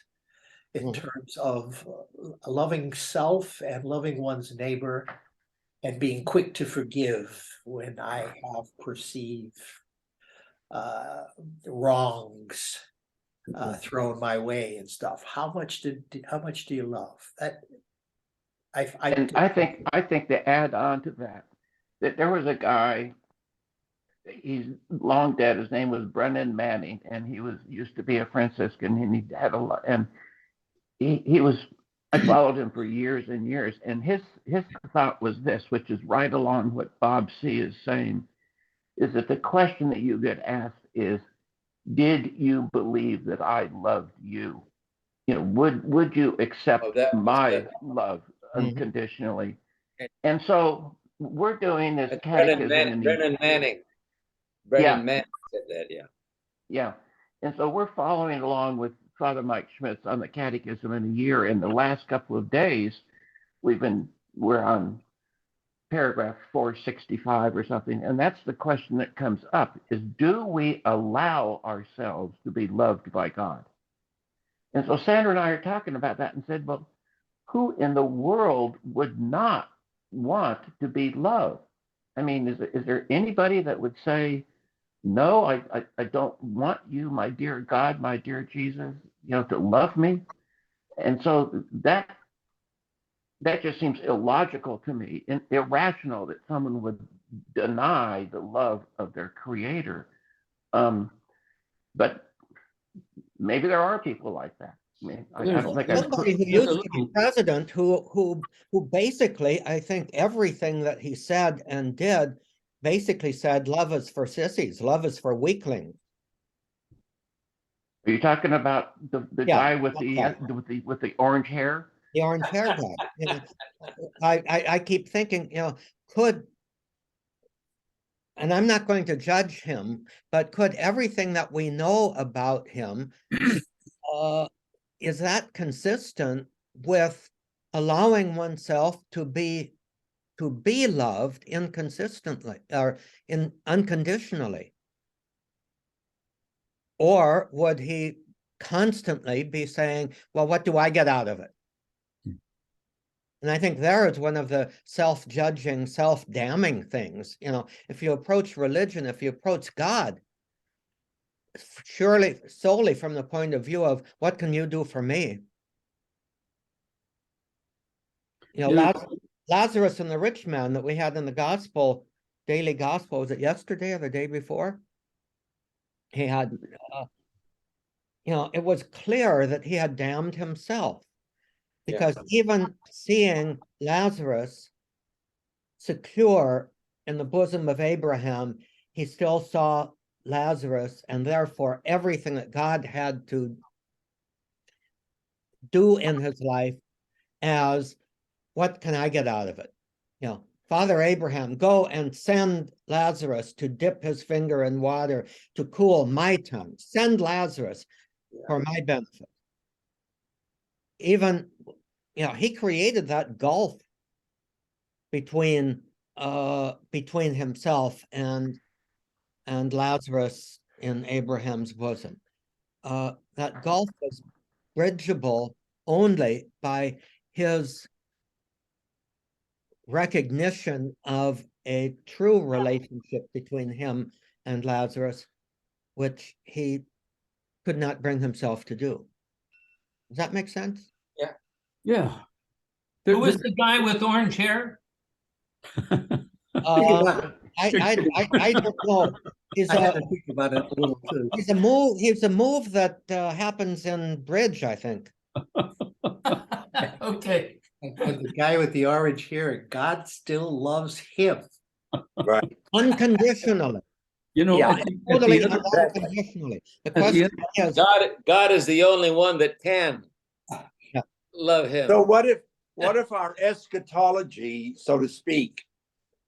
in terms of loving self and loving one's neighbor and being quick to forgive when I have perceived wrongs thrown my way and stuff. How much do you love? That I think to add on to that there was a guy, he's long dead. His name was Brennan Manning, and he used to be a Franciscan, and he had a lot, and he was, I followed him for years and years, and his thought was this, which is right along what Bob C. is saying, is that the question that you get asked is, did you believe that I loved you? You know, would you accept my love unconditionally? And so we're doing this catechism. Brennan Manning said that, Yeah. And so we're following along with Father Mike Schmitz on the catechism in a year. In the last couple of days, we're on paragraph 465 or something. And that's the question that comes up is, do we allow ourselves to be loved by God? And so Sandra and I are talking about that and said, well, who in the world would not want to be loved? I mean, is there anybody that would say, no, I don't want you, my dear God, my dear Jesus, to love me? And so that just seems illogical to me and irrational that someone would deny the love of their creator. But maybe there are people like that. I mean, I don't think somebody who used to be president who basically, I think everything that he said and did basically said love is for sissies, love is for weaklings. Are you talking about the guy with the orange hair? The orange hair guy. I keep thinking, and I'm not going to judge him, but could everything that we know about him, is that consistent with allowing oneself to be loved inconsistently or unconditionally? Or would he constantly be saying, well, what do I get out of it? And I think there is one of the self-judging, self-damning things. If you approach religion, if you approach God, surely solely from the point of view of what can you do for me? Lazarus and the rich man that we had in the gospel, Daily Gospel, was it yesterday or the day before? He had, it was clear that he had damned himself. Because even seeing Lazarus secure in the bosom of Abraham, he still saw Lazarus, and therefore everything that God had to do in his life as, what can I get out of it? Father Abraham, go and send Lazarus to dip his finger in water to cool my tongue. Send Lazarus for my benefit. Even, he created that gulf between himself and Lazarus in Abraham's bosom. That gulf was bridgeable only by his recognition of a true relationship between him and Lazarus, which he could not bring himself to do. Does that make sense? Yeah. Who was the guy with orange hair? I don't know. I had to think about it a little too. He's a move that happens in bridge, I think. Okay. And the guy with the orange hair, God still loves him. Right. Unconditionally. I think at Totally the other, unconditionally. The the question is, God is the only one that can love him. So what if our eschatology, so to speak,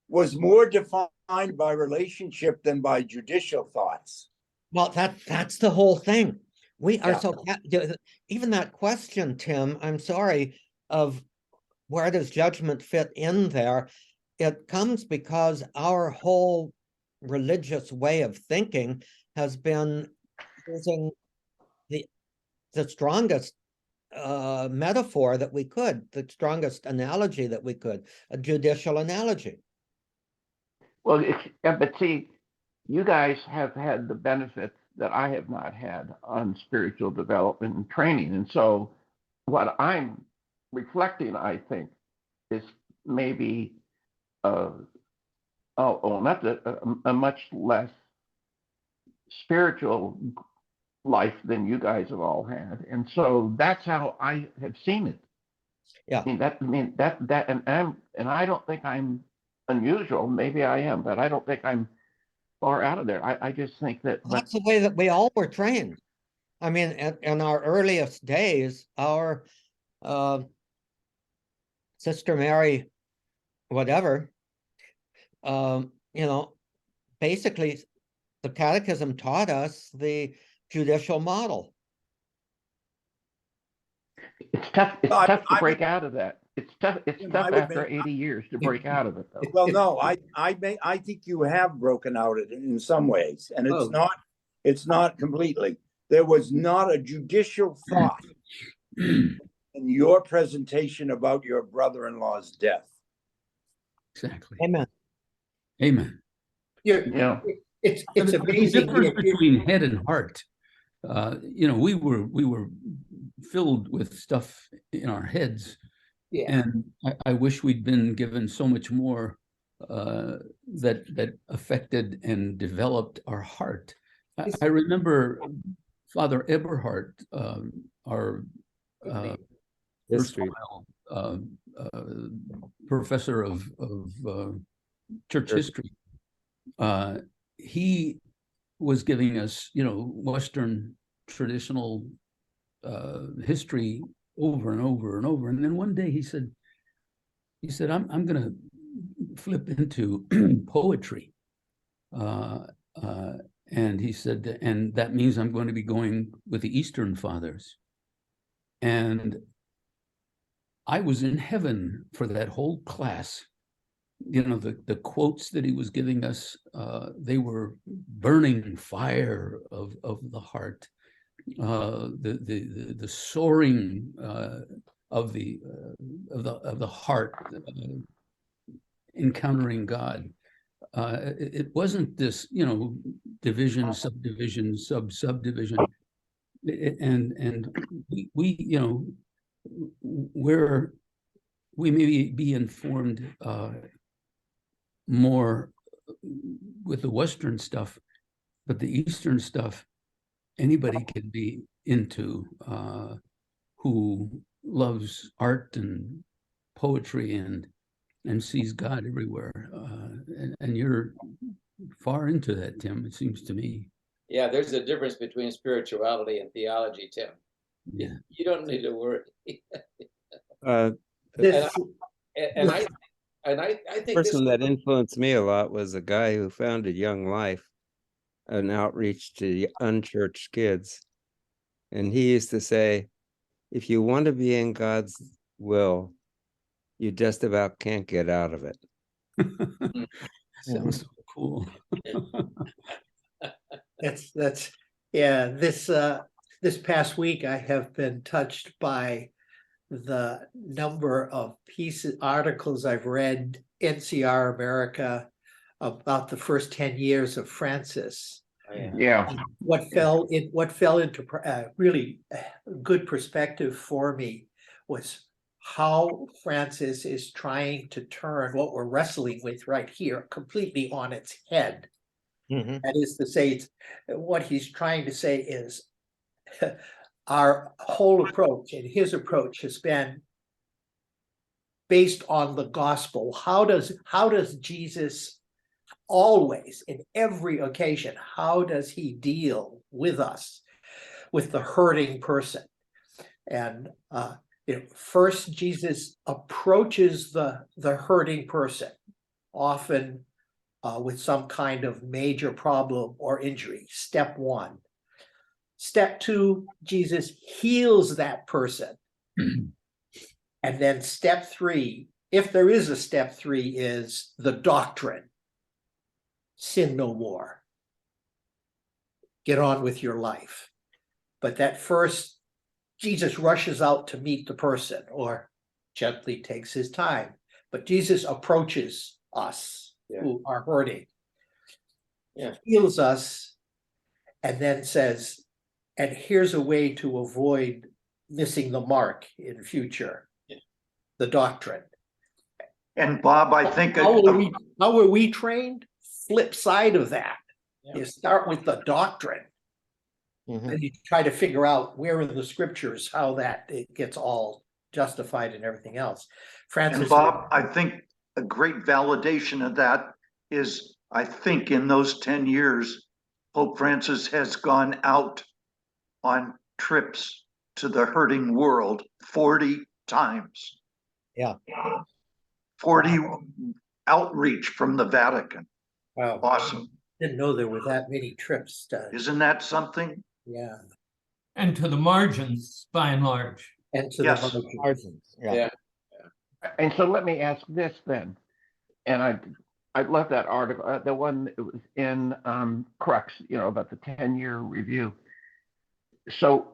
was more defined by relationship than by judicial thoughts? well, that's the whole thing. We are Yeah. even that question, Tim, I'm sorry, of where does judgment fit in there? It comes because our whole religious way of thinking has been using the strongest metaphor that we could, the strongest analogy that we could, a judicial analogy. Well, but see, you guys have had the benefits that I have not had on spiritual development and training. And so what I'm reflecting, I think, is maybe not a much less spiritual life than you guys have all had. And so that's how I have seen it. Yeah. And I don't think I'm unusual. Maybe I am, but I don't think I'm far out of there. I just think that That's the way that we all were trained. I mean, in our earliest days, our Sister Mary, whatever, basically the catechism taught us the judicial model. it's tough. It's No, tough to I break would- out of that. It's tough. It's Yeah, tough I would after make- 80 years to break out of it, though. Well, no, I think you have broken out in some ways, and it's not completely. There was not a judicial thought in your presentation about your brother-in-law's death. exactly. Amen. Amen. Yeah. It's There's a amazing. difference between head and heart. We were filled with stuff in our heads, and I wish we'd been given so much more that affected and developed our heart. I remember Father Eberhard, our History. professor of church history. He was giving us, Western traditional history over and over and over. And then one day he said, I'm going to flip into poetry. And he said, and that means I'm going to be going with the Eastern Fathers. And I was in heaven for that whole class. The quotes that he was giving us, they were burning fire of the heart, the soaring of the heart, encountering God. It wasn't this, division, subdivision, subdivision, and we may be informed more with the Western stuff, but the Eastern stuff, anybody can be into who loves art and poetry and sees God everywhere. And you're far into that, Tim, it seems to me. Yeah, there's a difference between spirituality and theology, Tim. Yeah. You don't need to worry. This, And I think this Person that influenced me a lot was a guy who founded Young Life, an outreach to unchurched kids. And he used to say, if you want to be in God's will, you just about can't get out of it. Sounds so cool. that's yeah, this past week I have been touched by the number of articles I've read, NCR America, about the first 10 years of Francis. Yeah. What fell into really good perspective for me was how Francis is trying to turn what we're wrestling with right here completely on its head. Mhm. That is to say, what he's trying to say is our whole approach, and his approach has been based on the gospel. How does Jesus always, in every occasion, how does he deal with us, with the hurting person? And first Jesus approaches the hurting person, often with some kind of major problem or injury. Step one. Step two, Jesus heals that person. And then step three, if there is a step three, is the doctrine. Sin no more. Get on with your life. But that first, Jesus rushes out to meet the person or gently takes his time. But Jesus approaches us who are hurting, heals us, and then says, and here's a way to avoid missing the mark in future. The doctrine. And Bob, I think How were we trained? Flip side of that. You start with the doctrine. Mhm. And you try to figure out where in the scriptures how that it gets all justified and everything else. Francis. And Bob, I think a great validation of that is, I think in those 10 years, Pope Francis has gone out on trips to the hurting world 40 times. Yeah. 40 outreach from the Vatican. Wow. Awesome. Didn't know there were that many trips done. Isn't that something? Yeah. And to the margins, by and large. And to Yes. the Margins, yeah. And so let me ask this then, and I love that article, the one that was in Crux, about the 10-year review. So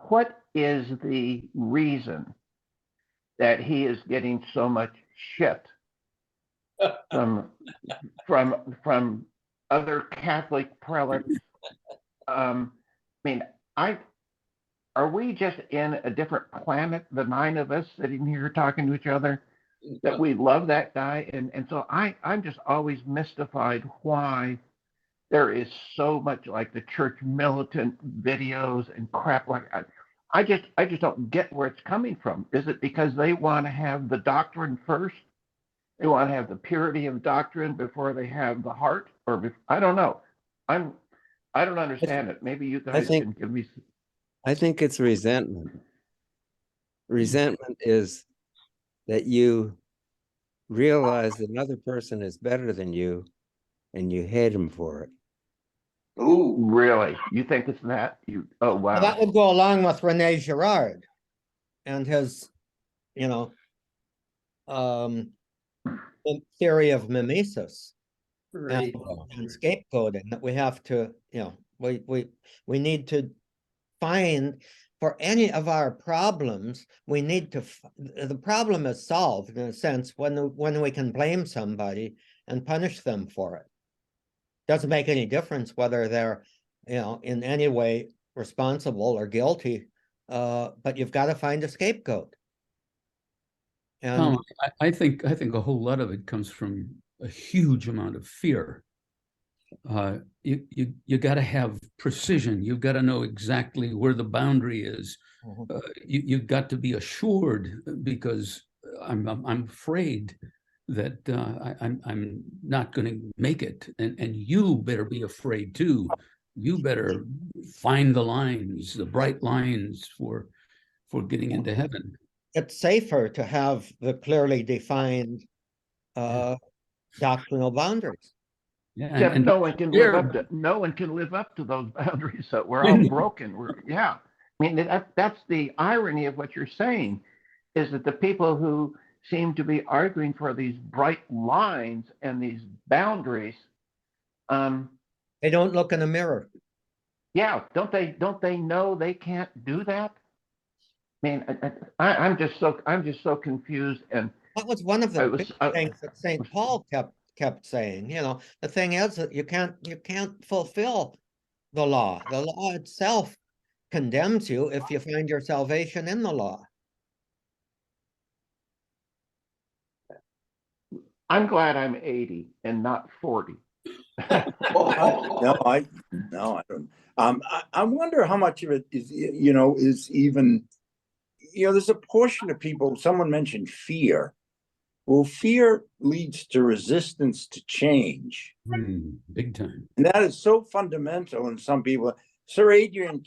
what is the reason that he is getting so much shit from other Catholic prelates? I mean, are we just in a different planet, the 9 of us sitting here talking to each other, that we love that guy? And so I'm just always mystified why there is so much like the church militant videos and crap like that. I just don't get where it's coming from. Is it because they want to have the doctrine first? They want to have the purity of doctrine before they have the heart? I don't know. I don't understand it. Maybe you guys can give me. I think it's resentment. Resentment is that you realize another person is better than you and you hate him for it. Ooh, really? You think it's that? Oh, wow. Well, that would go along with Rene Girard and his, theory of mimesis Right. and scapegoating, that we have to, we need to find, for any of our problems, we need to, the problem is solved in a sense when we can blame somebody and punish them for it. Doesn't make any difference whether they're, in any way responsible or guilty, but you've got to find a scapegoat. And Tom, I think a whole lot of it comes from a huge amount of fear. You got to have precision. You've got to know exactly where the boundary is. You've got to be assured, because I'm afraid that I'm not going to make it, and you better be afraid too. You better find the lines, the bright lines for getting into heaven. It's safer to have the clearly defined doctrinal boundaries. Yeah, Except and no one can live up to those boundaries. So we're all broken. I mean, that's the irony of what you're saying, is that the people who seem to be arguing for these bright lines and these boundaries, they don't look in the mirror. Yeah, don't they know they can't do that? I mean, I'm just so confused. And that was one of the things that St. Paul kept saying. You know, the thing is that you can't fulfill the law. The law itself condemns you if you find your salvation in the law. I'm glad I'm 80 and not 40. No, I don't. I wonder how much of it is even, there's a portion of people, someone mentioned fear. Well, fear leads to resistance to change. Big time. And that is so fundamental in some people. Sir Adrian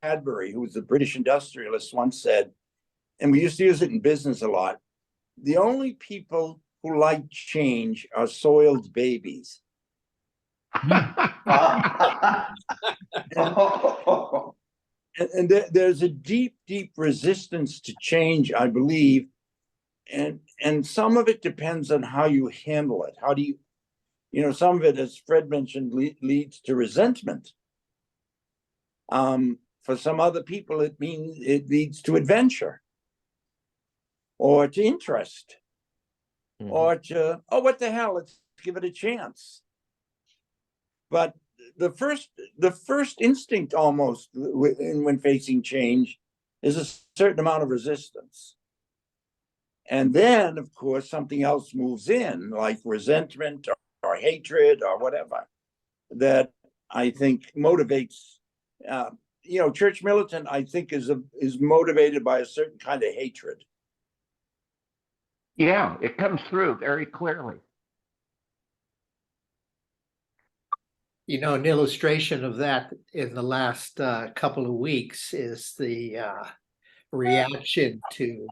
Cadbury, who was a British industrialist, once said, and we used to use it in business a lot, the only people who like change are soiled babies. And there's a deep resistance to change, I believe, and some of it depends on how you handle it. How do you, some of it, as Fred mentioned, leads to resentment. For some other people, it leads to adventure, or to interest, or to, oh, what the hell, let's give it a chance. But the first instinct almost when facing change is a certain amount of resistance. And then, of course, something else moves in, like resentment or hatred or whatever, that I think motivates, Church militant, I think, is motivated by a certain kind of hatred. Yeah, it comes through very clearly. An illustration of that in the last couple of weeks is the reaction to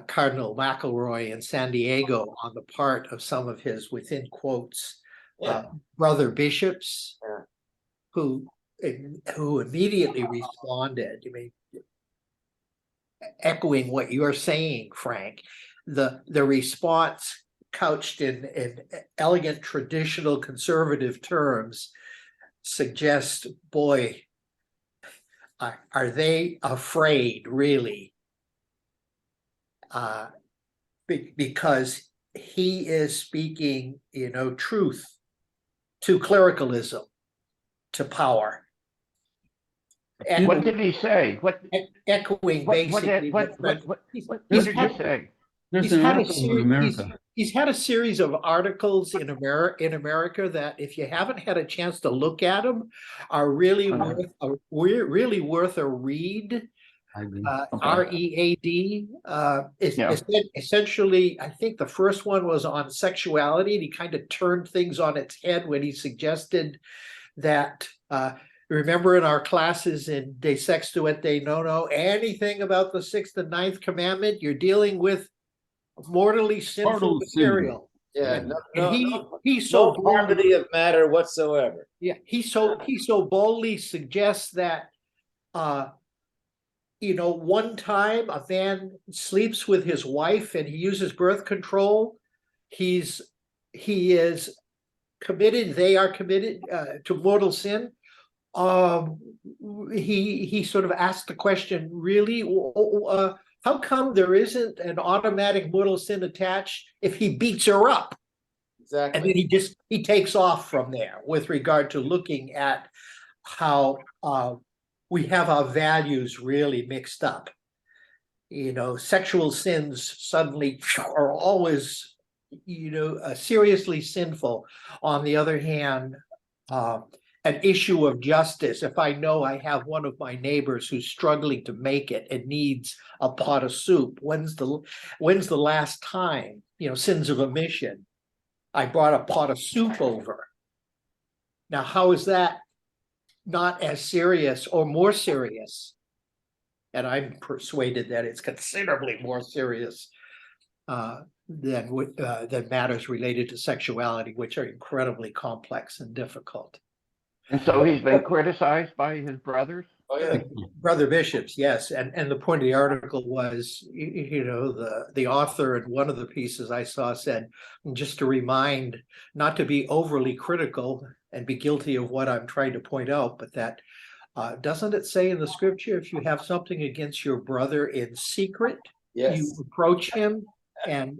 Cardinal McElroy in San Diego on the part of some of his, within quotes, brother bishops, who immediately responded. I mean, echoing what you're saying, Frank, the response, couched in elegant, traditional, conservative terms, suggest, boy, are they afraid, really? Because he is speaking, truth to clericalism, to power. And what did he say? Echoing basically. What did he say? He's had a series of articles in America that, if you haven't had a chance to look at them, are really worth a read. READ. Essentially, I think the first one was on sexuality, and he kind of turned things on its head when he suggested that. Remember in our classes in De Sexto et De Nono, anything about the 6th and 9th commandment, you're dealing with mortally sinful material. Yeah, he's so no quantity of matter whatsoever. Yeah, he so boldly suggests that one time a man sleeps with his wife and he uses birth control. He is committed, they are committed to mortal sin. He sort of asked the question, really, how come there isn't an automatic mortal sin attached if he beats her up? Exactly. And then he takes off from there with regard to looking at how we have our values really mixed up. Sexual sins suddenly are always, seriously sinful. On the other hand, an issue of justice. If I know I have one of my neighbors who's struggling to make it and needs a pot of soup, when's the last time, sins of omission, I brought a pot of soup over? Now, how is that not as serious or more serious? And I'm persuaded that it's considerably more serious than matters related to sexuality, which are incredibly complex and difficult. And so he's been criticized by his brothers? Oh, yeah. Brother bishops, yes. And the point of the article was, the author in one of the pieces I saw said, just to remind not to be overly critical and be guilty of what I'm trying to point out, but that doesn't it say in the scripture, if you have something against your brother in secret, Yes. you approach him and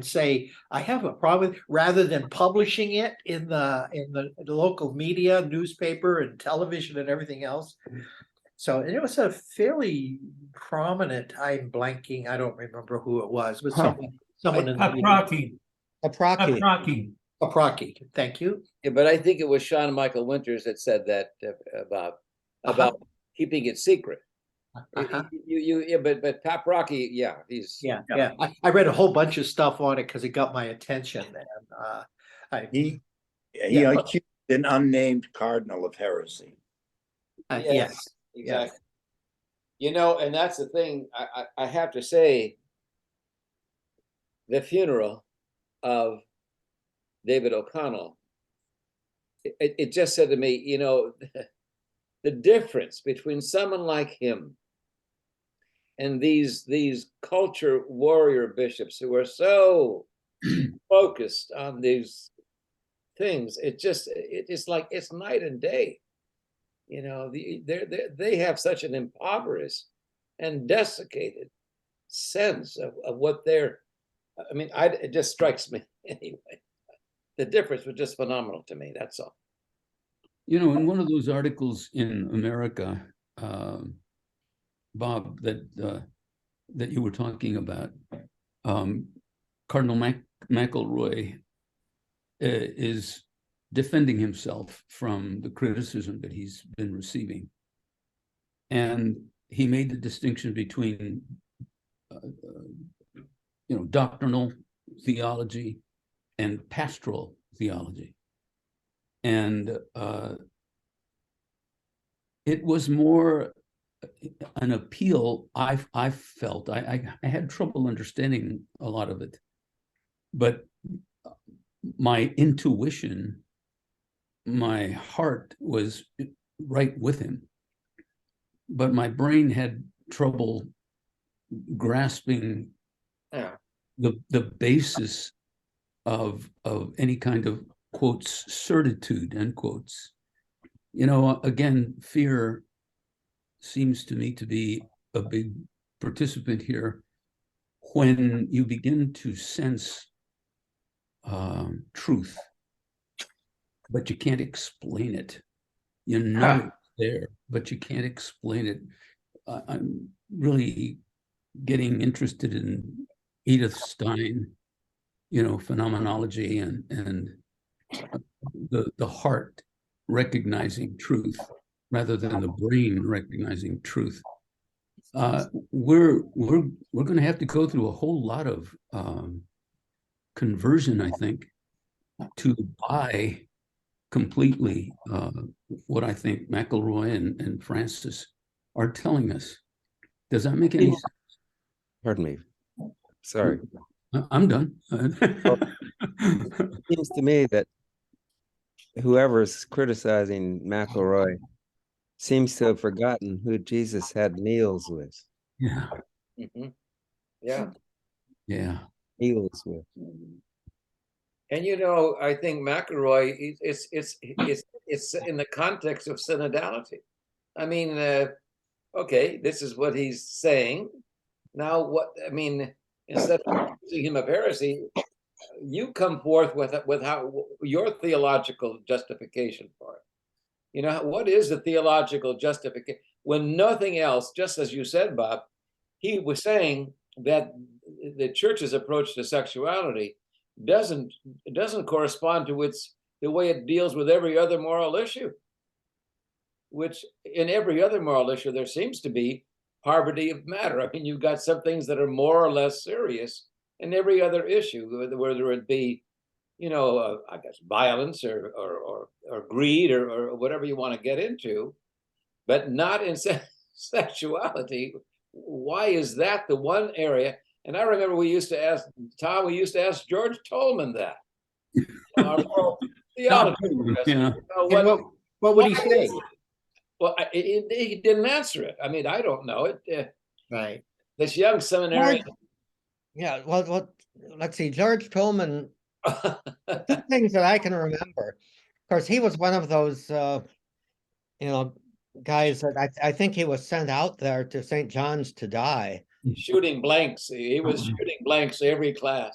say, I have a problem, rather than publishing it in the local media, newspaper and television and everything else. So it was a fairly prominent, I'm blanking, I don't remember who it was, but someone in the media. Paprocki, thank you. Yeah, but I think it was Sean Michael Winters that said that about keeping it secret. But Paprocki, yeah, he's Yeah. I read a whole bunch of stuff on it because it got my attention, and He accused an unnamed cardinal of heresy. yes, exactly. And that's the thing. I have to say, the funeral of David O'Connell, it just said to me, the difference between someone like him and these culture warrior bishops who are so focused on these things, it's like it's night and day. They have such an impoverished and desiccated sense of what they're. It just strikes me anyway. The difference was just phenomenal to me. That's all. In one of those articles in America, Bob, that you were talking about, Cardinal McElroy is defending himself from the criticism that he's been receiving. And he made the distinction between, doctrinal theology and pastoral theology. And it was more an appeal. I felt I had trouble understanding a lot of it, but my intuition, my heart was right with him, but my brain had trouble grasping the basis of any kind of quotes certitude, end quotes. Again, fear seems to me to be a big participant here. When you begin to sense truth, but you can't explain it. It's there, but you can't explain it. I'm really getting interested in Edith Stein, phenomenology and the heart recognizing truth rather than the brain recognizing truth. We're going to have to go through a whole lot of conversion, I think, to buy completely what I think McElroy and Francis are telling us. Does that make any sense? Pardon me. Sorry. I'm done. It seems to me that whoever's criticizing McElroy seems to have forgotten who Jesus had meals with. Yeah. Mm-hmm. Yeah. Yeah. Meals with. And I think McElroy, it's in the context of synodality. Okay, this is what he's saying. Now, instead of accusing him of heresy, you come forth with how your theological justification for it. What is the theological justification when nothing else? Just as you said, Bob, he was saying that the church's approach to sexuality doesn't correspond to the way it deals with every other moral issue, which in every other moral issue, there seems to be poverty of matter. I mean, you've got some things that are more or less serious in every other issue, whether it be, I guess, violence or greed or whatever you want to get into, but not in sexuality. Why is that the one area? And I remember we used to ask George Tolman that. Our theology professor, Yeah. What would he say? Well, he didn't answer it. I mean, I don't know it. Right. This young seminarian. Yeah, well, let's see, George Tolman, two things that I can remember. Of course, he was one of those, guys that I think he was sent out there to St. John's to die. Shooting blanks. He was shooting blanks every class.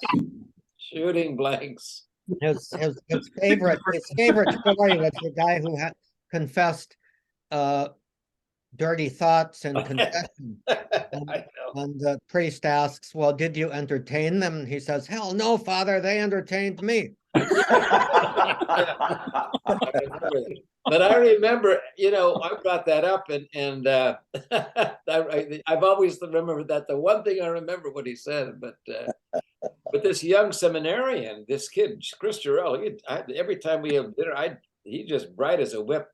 Shooting blanks. His favorite story was the guy who had confessed dirty thoughts and confession. And the priest asks, well, did you entertain them? He says, hell no, Father, they entertained me. But I remember, I brought that up, and I've always remembered that. The one thing I remember what he said, but this young seminarian, this kid, Chris Jarrell, every time we have dinner, he's just bright as a whip.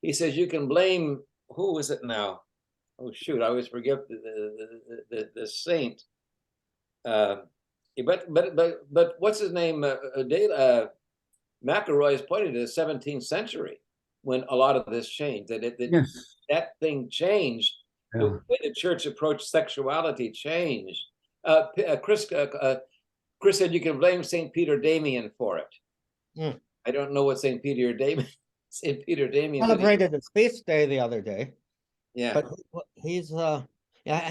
He says, you can blame, who is it now? Oh, shoot, I always forget the saint. But what's his name? McElroy is pointing to the 17th century when a lot of this changed. That thing changed. Yeah. The way the church approached sexuality changed. Chris said you can blame St. Peter Damian for it. I don't know what St. Peter Damian. Celebrated his feast day the other day. Yeah, but he's I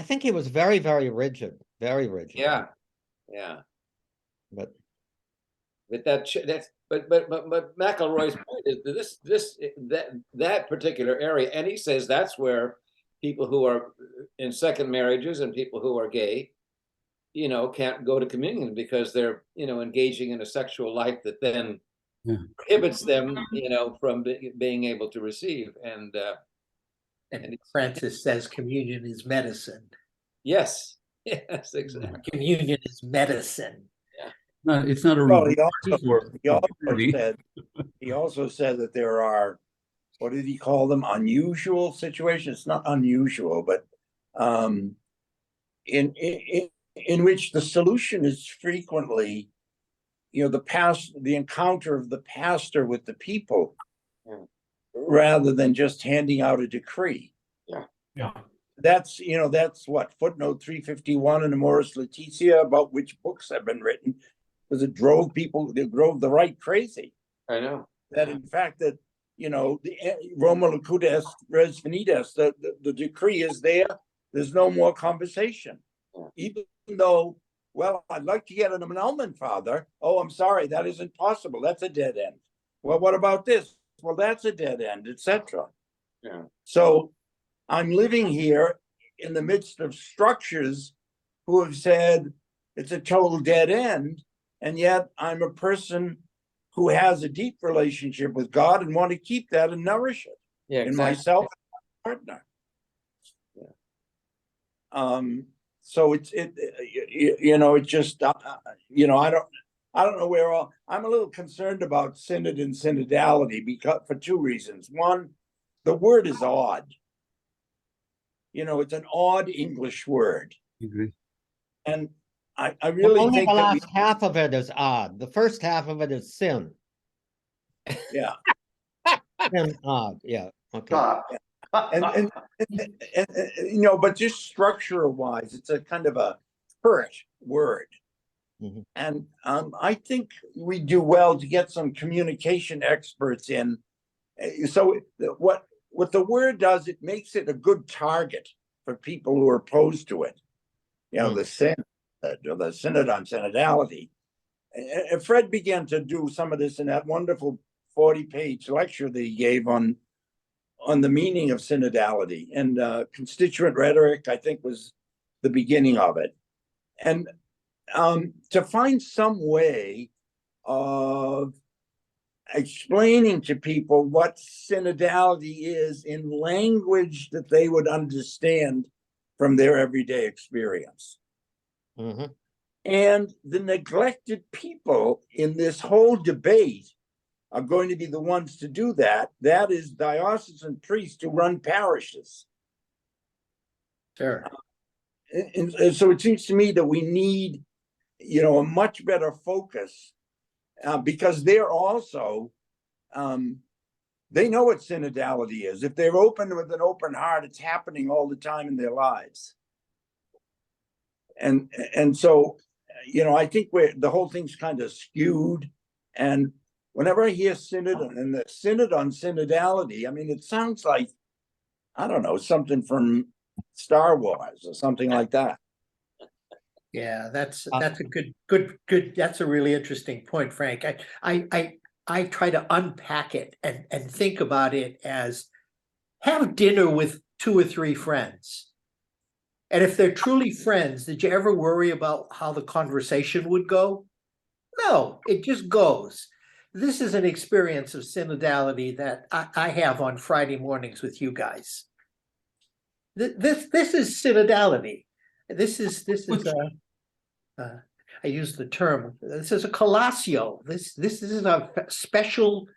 think he was very, very rigid, very rigid. Yeah. But McElroy's point is that particular area, and he says that's where people who are in second marriages and people who are gay, can't go to communion because they're engaging in a sexual life that then prohibits them from being able to receive. And Francis says communion is medicine. Yes, exactly. Communion is medicine. No, it's not a Well, he also said that there are, what did he call them? Unusual situations. It's not unusual, but in which the solution is frequently, the encounter of the pastor with the people, rather than just handing out a decree. Yeah. That's what footnote 351 in the Amoris Laetitia about which books have been written, because it drove the right crazy. I know that, in fact, that the Roma Locutus Res Venitas, the decree is there. There's no more conversation, even though, well, I'd like to get an annulment, Father. Oh, I'm sorry, that isn't possible. That's a dead end. Well, what about this? Well, that's a dead end, etc. Yeah. So I'm living here in the midst of structures who have said it's a total dead end, and yet I'm a person who has a deep relationship with God and want to keep that and nourish it in myself and my partner. So it's just I don't know where I'm a little concerned about synod and synodality because for two reasons. One, the word is odd. It's an odd English word. Agree. And I really think the last half of it is odd. The first half of it is sin. Yeah. Sin, odd. Yeah. Okay. And but just structure wise, it's a kind of a pert word. Mm-hmm. And I think we do well to get some communication experts in. So what the word does, it makes it a good target for people who are opposed to it. The synod on synodality. And Fred began to do some of this in that wonderful 40-page lecture that he gave on the meaning of synodality, and constituent rhetoric, I think, was the beginning of it. And to find some way of explaining to people what synodality is in language that they would understand from their everyday experience. Mhm. And the neglected people in this whole debate are going to be the ones to do that. That is diocesan priests who run parishes. Sure. And so it seems to me that we need, a much better focus because they're also, they know what synodality is. If they're open with an open heart, it's happening all the time in their lives. And so, I think the whole thing's kind of skewed. And whenever I hear synod and the synod on synodality, I mean, it sounds like, I don't know, something from Star Wars or something like that. Yeah, that's a good, that's a really interesting point, Frank. I try to unpack it and think about it as have dinner with 2 or 3 friends. And if they're truly friends, did you ever worry about how the conversation would go? No, it just goes. This is an experience of synodality that I have on Friday mornings with you guys. This is synodality. This is I use the term. This is a collatio. This is a special.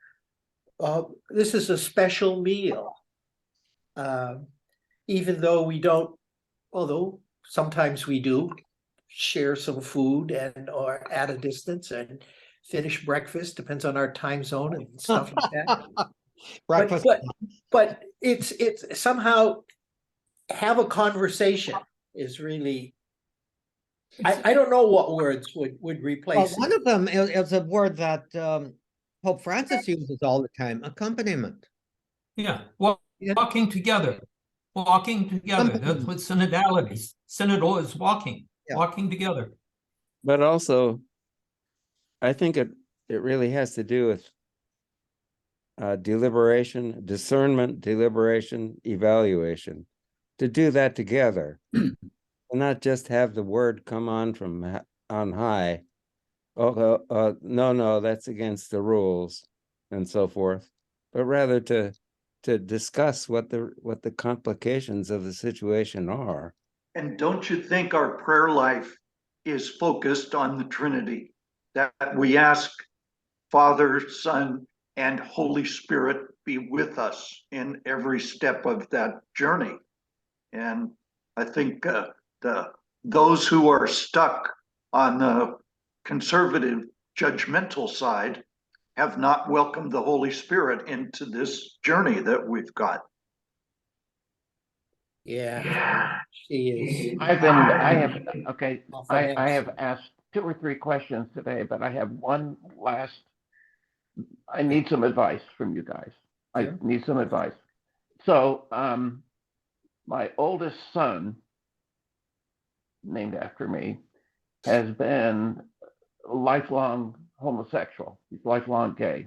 This is a special meal. Even though we don't, although sometimes we do share some food or at a distance and finish breakfast, depends on our time zone and stuff like that. Breakfast. But it's somehow have a conversation is really. I don't know what words would replace One of them is a word that Pope Francis uses all the time: accompaniment. Yeah, walking together. Walking together. That's what synodality is. Synodal is walking, walking together. But also, I think it really has to do with deliberation, discernment, deliberation, evaluation. To do that together, and not just have the word come on from on high. Oh, no, that's against the rules, and so forth. But rather to discuss what the complications of the situation are. And don't you think our prayer life is focused on the Trinity? That we ask Father, Son, and Holy Spirit be with us in every step of that journey. And I think those who are stuck on the conservative, judgmental side have not welcomed the Holy Spirit into this journey that we've got. Yeah, she is. I have asked 2 or 3 questions today, but I have one last. I need some advice from you guys. I need some advice. So, my oldest son, named after me, has been lifelong homosexual. He's lifelong gay.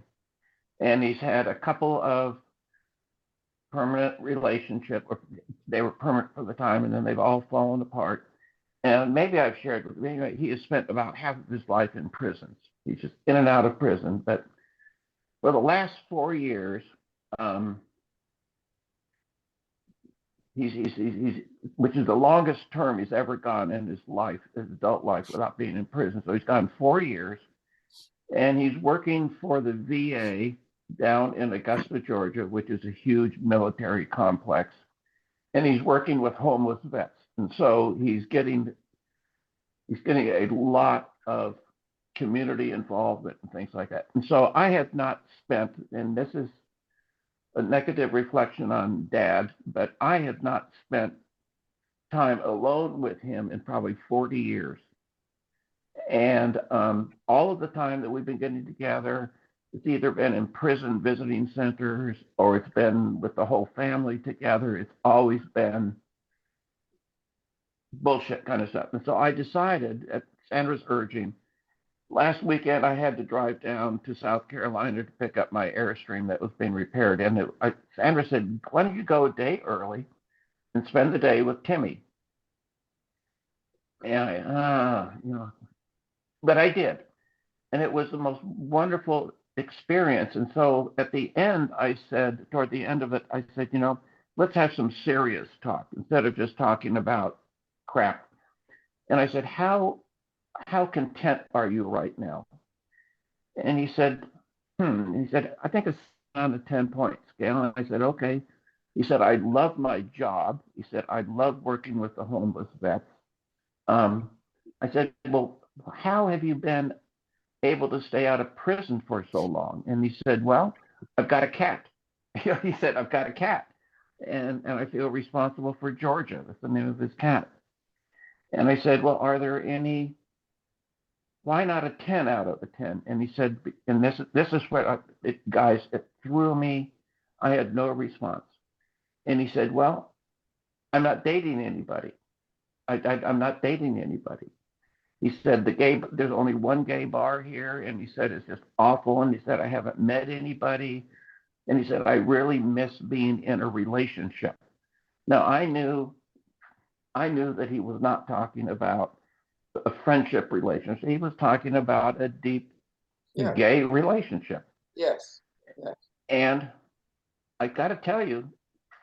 And he's had a couple of permanent relationships. They were permanent for the time, and then they've all fallen apart. And maybe I've shared with you, anyway, he has spent about half of his life in prisons. He's just in and out of prison. But for the last 4 years, he's which is the longest term he's ever gone in his life, his adult life, without being in prison. So he's gone 4 years, and he's working for the VA down in Augusta, Georgia, which is a huge military complex, and he's working with homeless vets. And so he's getting a lot of community involvement and things like that. And so I have not spent, and this is a negative reflection on Dad, but I have not spent time alone with him in probably 40 years. And all of the time that we've been getting together, it's either been in prison visiting centers or it's been with the whole family together. It's always been bullshit kind of stuff. And so I decided, at Sandra's urging, last weekend I had to drive down to South Carolina to pick up my Airstream that was being repaired. And Sandra said, why don't you go a day early and spend the day with Timmy? And but I did. And it was the most wonderful experience. And so at the end, toward the end of it, I said, let's have some serious talk instead of just talking about crap. And I said, how content are you right now? And he said, I think it's on a 10-point scale. And I said, okay. He said, I love my job. He said, I love working with the homeless vets. I said, well, how have you been able to stay out of prison for so long? And he said, well, I've got a cat. He said, I've got a cat. And I feel responsible for Georgia. That's the name of his cat. And I said, well, are there any, why not a 10 out of a 10? And he said, and this is what, guys, it threw me. I had no response. And he said, well, I'm not dating anybody. I'm not dating anybody. He said, there's only one gay bar here. And he said, it's just awful. And he said, I haven't met anybody. And he said, I really miss being in a relationship. Now, I knew that he was not talking about a friendship relationship. He was talking about a deep gay relationship. Yes. And I got to tell you,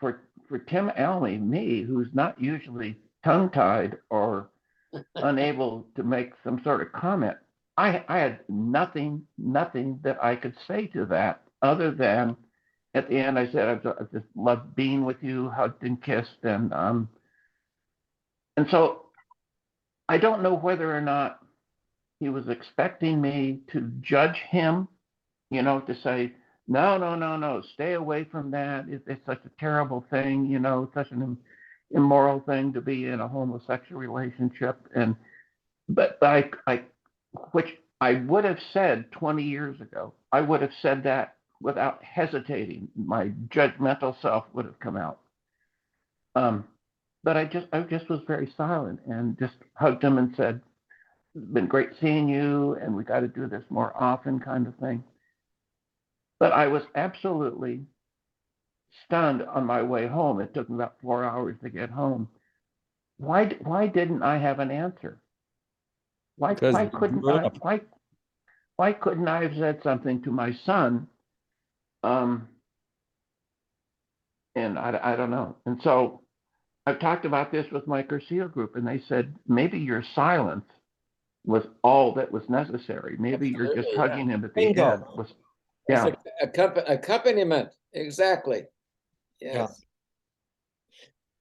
for Tim Alme, me, who's not usually tongue-tied or unable to make some sort of comment, I had nothing that I could say to that other than at the end I said, I just loved being with you, hugged and kissed. And so I don't know whether or not he was expecting me to judge him, to say, no, stay away from that. It's such a terrible thing, such an immoral thing to be in a homosexual relationship. But which I would have said 20 years ago, I would have said that without hesitating. My judgmental self would have come out. But I just was very silent and just hugged him and said, it's been great seeing you, and we got to do this more often, kind of thing. But I was absolutely stunned on my way home. It took me about 4 hours to get home. Why didn't I have an answer? Why couldn't I have said something to my son? And I don't know. And so I've talked about this with my Cursillo group, and they said, maybe your silence was all that was necessary. Maybe you're just hugging him at the end. Accompaniment. Exactly. Yes.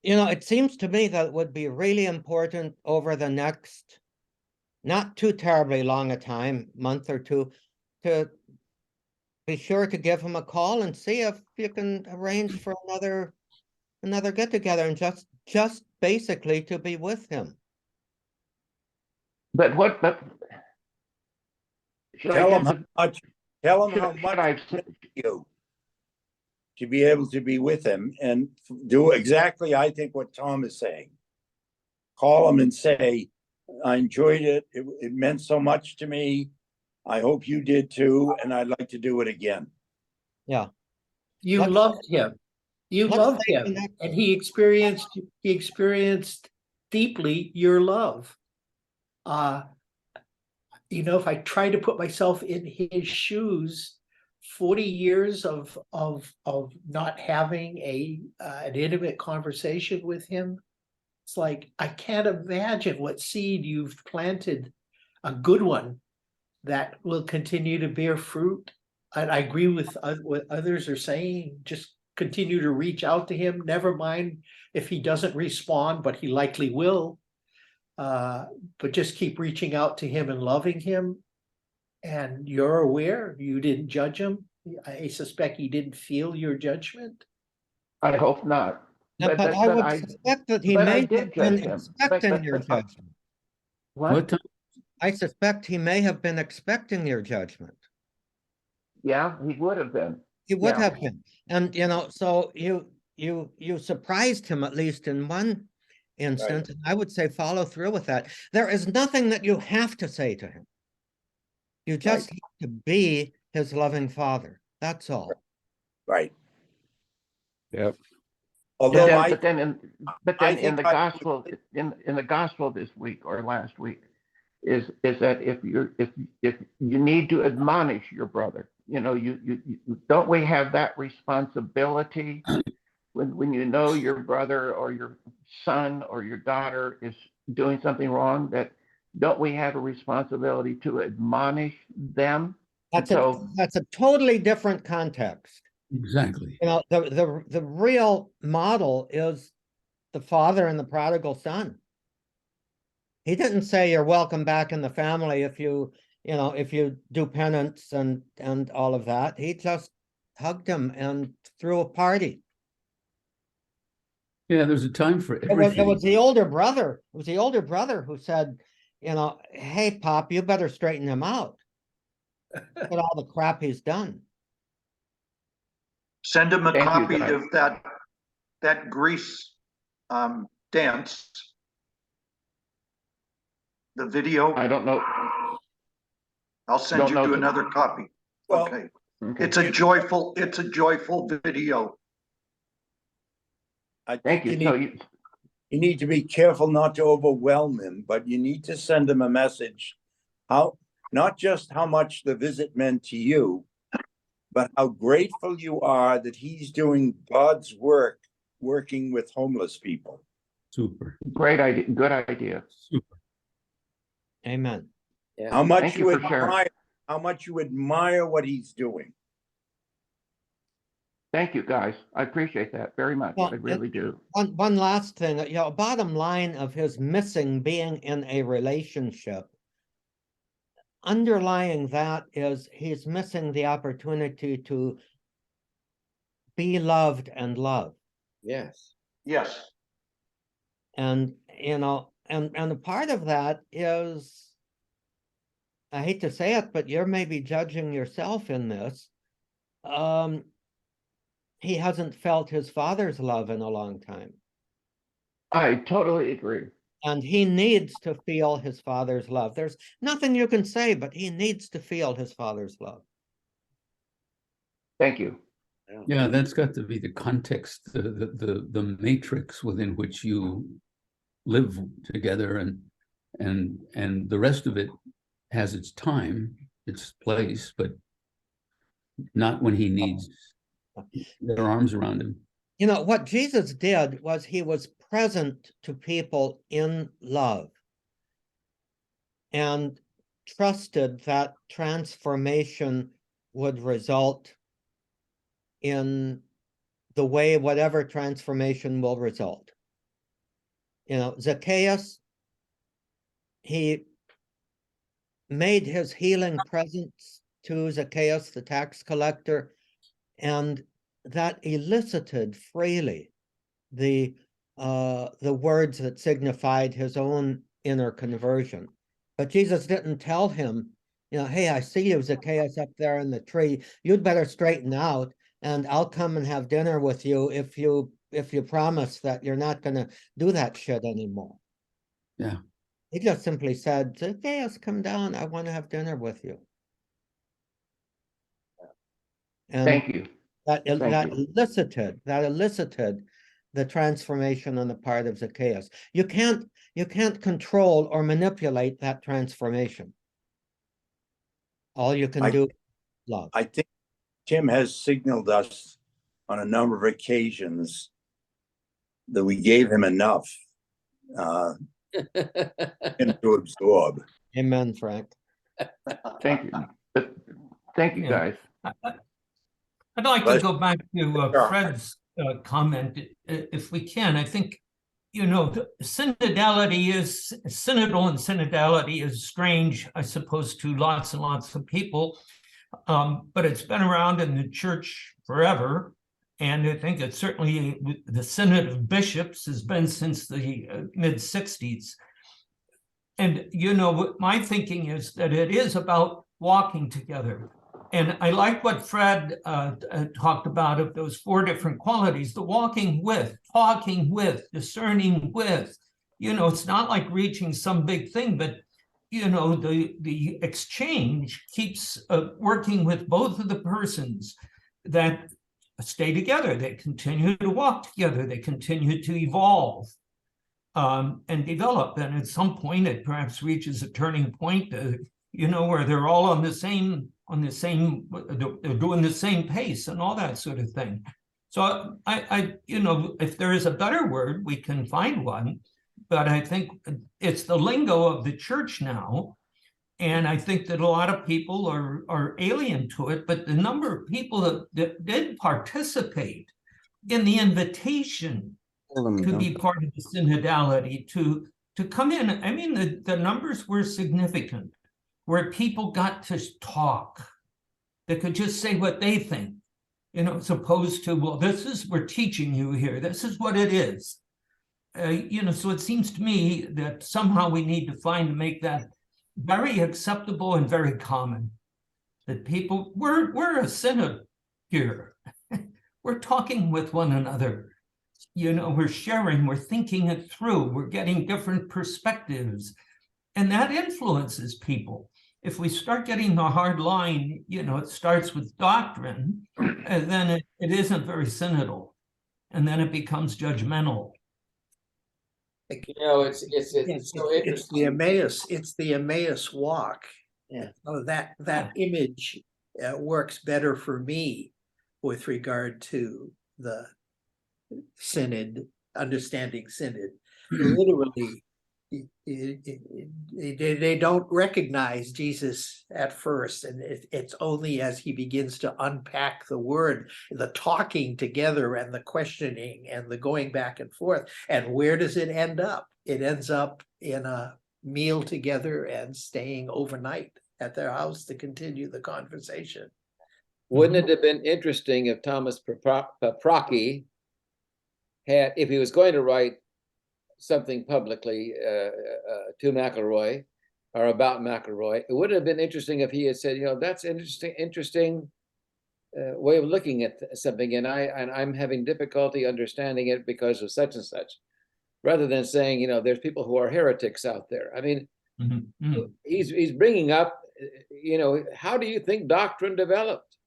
It seems to me that it would be really important over the next, not too terribly long a time, month or two, to be sure to give him a call and see if you can arrange for another get together and just basically to be with him. Tell him how much you to be able to be with him and do exactly, I think, what Tom is saying. Call him and say, I enjoyed it. It meant so much to me. I hope you did too, and I'd like to do it again. Yeah. You loved him. You loved him, and he experienced deeply your love. If I try to put myself in his shoes, 40 years of not having an intimate conversation with him, it's like I can't imagine what seed you've planted, a good one that will continue to bear fruit. And I agree with what others are saying. Just continue to reach out to him. Never mind if he doesn't respond, but he likely will. But just keep reaching out to him and loving him. And you're aware you didn't judge him. I suspect he didn't feel your judgment. I hope not. But I would suspect that he may have been expecting your judgment. What? I suspect he may have been expecting your judgment. Yeah, he would have been. He would have been. And, so you surprised him, at least in one instance. Right. I would say follow through with that. There is nothing that you have to say to him. You just have to be his loving father. That's all. Right. Yep. Although Then- I, but then in I in think the I- gospel in the gospel this week or last week is that if you need to admonish your brother, you know, you don't we have that responsibility when you know your brother or your son or your daughter is doing something wrong, that don't we have a responsibility to admonish them? That's So- that's a totally different context. Exactly. You know, the real model is the father and the prodigal son. He didn't say you're welcome back in the family if you know, if you do penance and all of that. He just hugged him and threw a party. Yeah, there's a time for It was everything. the older brother. It was the older brother who said, you know, hey, Pop, you better straighten him out. Look at all the crap he's done. Send him a Thank you, copy guys. of that Grease dance. The video, I don't know. I'll send don't you know. another copy. well, Okay, Okay. it's a joyful video. I Thank think you. So you need to be careful not to overwhelm him, but you need to send him a message. How, not just how much the visit meant to you, but how grateful you are that he's doing God's work, working with homeless people. Super. great idea. Good idea. Super. Amen. How much Thank you you for sharing. admire, how much you admire what he's doing. Thank you, guys. I appreciate that very much. Well, I really do. One last thing, you know, bottom line of his missing being in a relationship, underlying that is he's missing the opportunity to be loved and love. Yes. Yes, And, you know, and a part of that is, I hate to say it, but you're maybe judging yourself in this. He hasn't felt his father's love in a long time. I totally agree. And he needs to feel his father's love. There's nothing you can say, but he needs to feel his father's love. Thank you. Yeah, that's got to be the context, the matrix within which you live together, and the rest of it has its time, its place, but not when he needs their arms around him. You know, what Jesus did was he was present to people in love and trusted that transformation would result in the way whatever transformation will result. You know, Zacchaeus, he made his healing presence to Zacchaeus, the tax collector, and that elicited freely the words that signified his own inner conversion. But Jesus didn't tell him, you know, hey, I see you, Zacchaeus, up there in the tree. You'd better straighten out, and I'll come and have dinner with you if you promise that you're not going to do that shit anymore. Yeah. He just simply said, Zacchaeus, come down. I want to have dinner with you. And Thank you. that Thank you. elicited the transformation on the part of Zacchaeus. You can't control or manipulate that transformation. All you can do is love. I think Tim has signaled us on a number of occasions that we gave him enough and to absorb. Amen, Frank. Thank you. Thank you, Yeah. guys. I'd like to But- go back to Sure. Fred's comment, if we can. I think, you know, synodality is, synodal and synodality is strange, I suppose, to lots and lots of people. But it's been around in the church forever. And I think it's certainly the Synod of Bishops has been since the mid-60s. And, you know, my thinking is that it is about walking together. And I like what Fred talked about of those 4 different qualities: the walking with, talking with, discerning with. You know, it's not like reaching some big thing, but, you know, the exchange keeps working with both of the persons, that stay together. They continue to walk together. They continue to evolve and develop. And at some point, it perhaps reaches a turning point, where they're all on the same, they're doing the same pace and all that sort of thing. So if there is a better word, we can find one. But I think it's the lingo of the church now. And I think that a lot of people are alien to it, but the number of people that did participate in the invitation to be part of the synodality, to come in, I mean, the numbers were significant, where people got to talk. They could just say what they think, as opposed to, well, we're teaching you here. This is what it is. So it seems to me that somehow we need to make that very acceptable and very common, that people, we're a synod here. We're talking with one another. We're sharing, we're thinking it through, we're getting different perspectives, and that influences people. If we start getting the hard line, it starts with doctrine, and then it isn't very synodal, and then it becomes judgmental. It's so interesting. It's the Emmaus walk. Yeah. So that image works better for me with regard to the synod, understanding synod. Literally, they don't recognize Jesus at first, and it's only as he begins to unpack the word, the talking together and the questioning and the going back and forth. And where does it end up? It ends up in a meal together and staying overnight at their house to continue the conversation. Wouldn't it have been interesting if Thomas Paprocki had, if he was going to write something publicly to McElroy or about McElroy, it would have been interesting if he had said, that's interesting way of looking at something, and I'm having difficulty understanding it because of such and such, rather than saying, there's people who are heretics out there. I mean, he's bringing up, how do you think doctrine developed?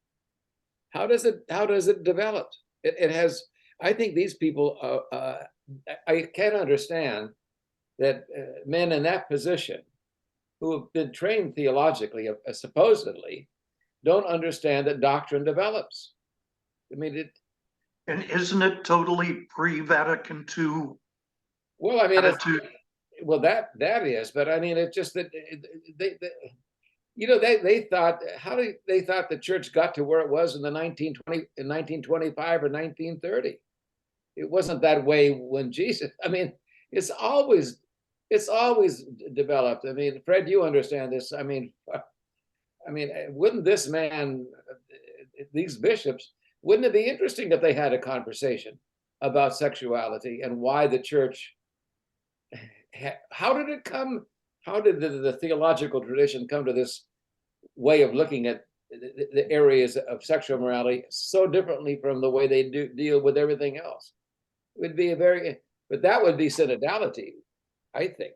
How does it develop? It has. I think these people. I can't understand that men in that position, who have been trained theologically, supposedly, don't understand that doctrine develops. I mean, And isn't it totally pre-Vatican II? Well, I mean, attitude? that is, but I mean, it's just that they thought, they thought the church got to where it was in 1925 or 1930. It wasn't that way when Jesus. I mean, it's always developed. I mean, Fred, you understand this. I mean, wouldn't this man, these bishops, wouldn't it be interesting if they had a conversation about sexuality and why the church? How did it come? How did the theological tradition come to this way of looking at the areas of sexual morality so differently from the way they deal with everything else? It would be but that would be synodality, I think.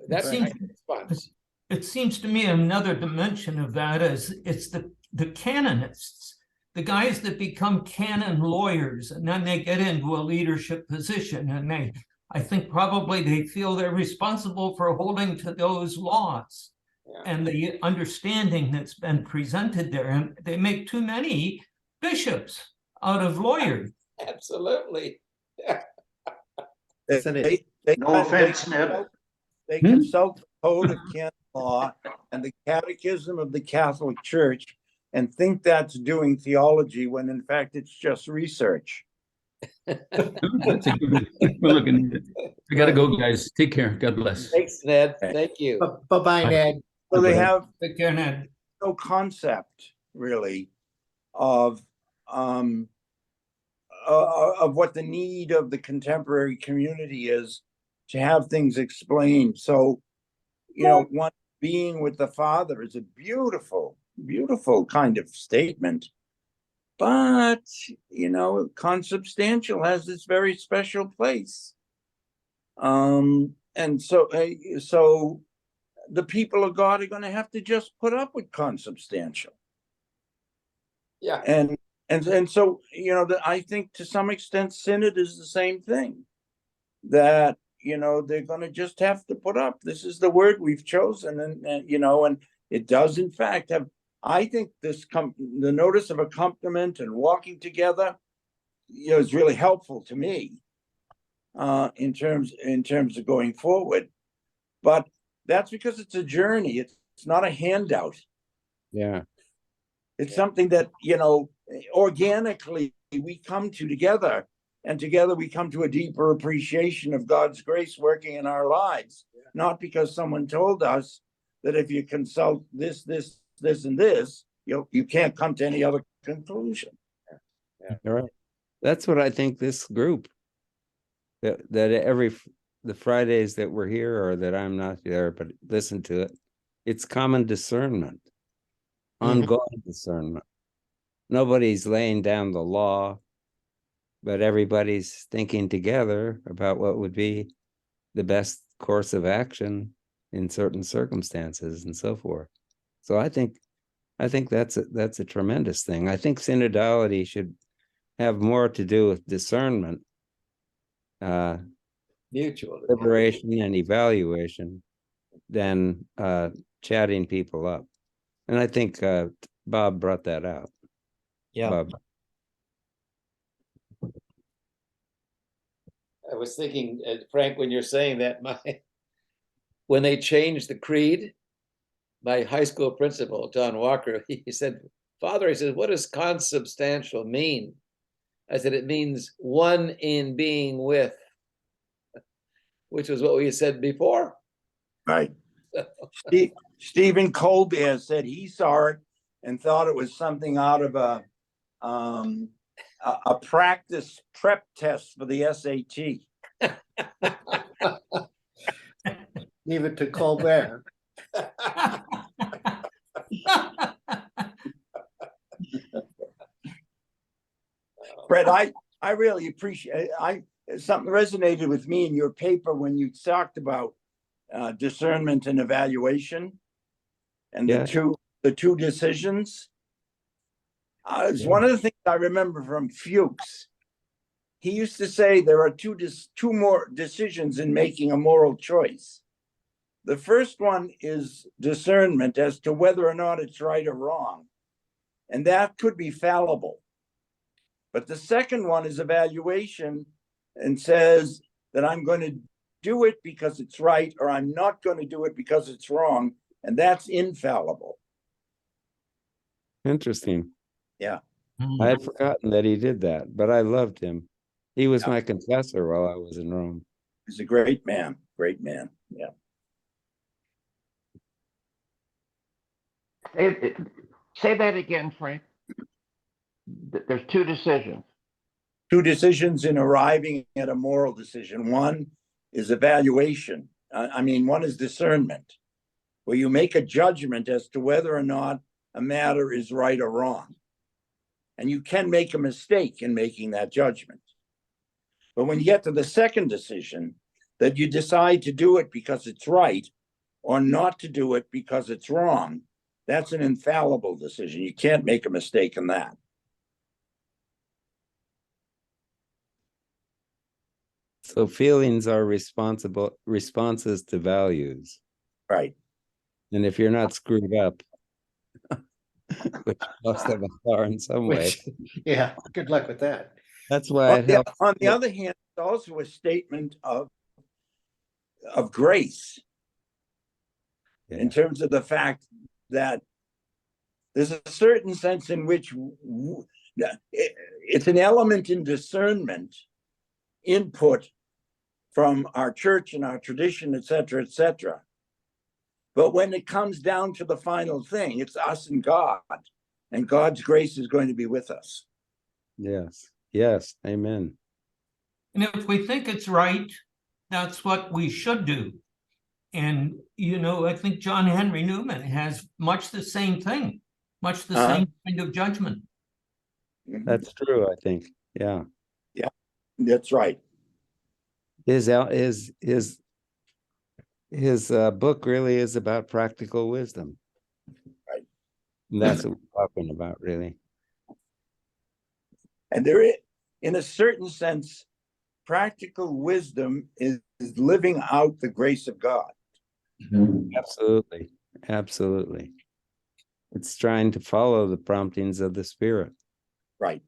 That's my response. It seems to me another dimension of that is it's the canonists, the guys that become canon lawyers, and then they get into a leadership position, and I think probably they feel they're responsible for holding to those laws. Yeah. And the understanding that's been presented there, and they make too many bishops out of lawyers. Absolutely. No offense, Ned. They consult the Code of Canon Law and the Catechism of the Catholic Church and think that's doing theology when in fact it's just research. That's a good look. I gotta go, guys. Take care. God bless. Thanks, Ned. Thank you. Bye-bye, Ned. So they have Take care, Ned. no concept really of what the need of the contemporary community is to have things explained. So, one being with the Father is a beautiful, beautiful kind of statement. But, consubstantial has this very special place. And so the people of God are going to have to just put up with consubstantial. Yeah. And And so, you know, that I think to some extent synod is the same thing. That, you know, they're gonna just have to put up, this is the word we've chosen, and you know, and it does in fact have, I think the notice of accompaniment and walking together, you know, is really helpful to me. In terms of going forward. But that's because it's a journey. It's not a handout. Yeah. It's something that, you know, organically we come to together, and together we come to a deeper appreciation of God's grace working in our lives. Not because someone told us that if you consult this, and this, you can't come to any other conclusion. All right. That's what I think this group, that the Fridays that we're here, or that I'm not there, but listen to it, it's common discernment, ongoing discernment. Nobody's laying down the law, but everybody's thinking together about what would be the best course of action in certain circumstances and so forth. So I think that's a tremendous thing. I think synodality should have more to do with discernment, Mutual. liberation and evaluation, than chatting people up. And I think Bob brought that out. Yeah. Bob. I was thinking, Frank, when you're saying that, when they changed the creed, my high school principal, John Walker, he said, Father, he said, what does consubstantial mean? I said, it means one in being with, which was what we said before. Right. Stephen Colbert said he saw it and thought it was something out of a practice prep test for the SAT. Leave it to Colbert. Fred, I really appreciate, something resonated with me in your paper when you talked about discernment and evaluation, and Yeah. the two decisions. It's one of the things I remember from Fuchs. He used to say there are two more decisions in making a moral choice. The first one is discernment as to whether or not it's right or wrong, and that could be fallible. But the second one is evaluation, and says that I'm going to do it because it's right, or I'm not going to do it because it's wrong, and that's infallible. Interesting. Yeah. I had forgotten that he did that, but I loved him. He was my confessor while I was in Rome. He's a great man. Great man. Yeah. Say that again, Frank. There's two decisions. Two decisions in arriving at a moral decision. One is evaluation. One is discernment, where you make a judgment as to whether or not a matter is right or wrong. And you can make a mistake in making that judgment. But when you get to the second decision, that you decide to do it because it's right or not to do it because it's wrong, that's an infallible decision. You can't make a mistake in that. So feelings are responses to values. Right. And if you're not screwed up, which most of us are in some way, Yeah, good luck with that. that's why it helps. On the other hand, it's also a statement of grace, in terms of the fact that there's a certain sense in which it's an element in discernment, input from our church and our tradition, et cetera, et cetera. But when it comes down to the final thing, it's us and God, and God's grace is going to be with us. Yes. Yes. Amen. And if we think it's right, that's what we should do. And, I think John Henry Newman has much the same thing, much the same kind of judgment. That's true, I think. Yeah. Yeah, that's right. His book really is about practical wisdom. Right. And that's what we're talking about, really. And there is, in a certain sense, practical wisdom is living out the grace of God. Absolutely. Absolutely. It's trying to follow the promptings of the Spirit. Right,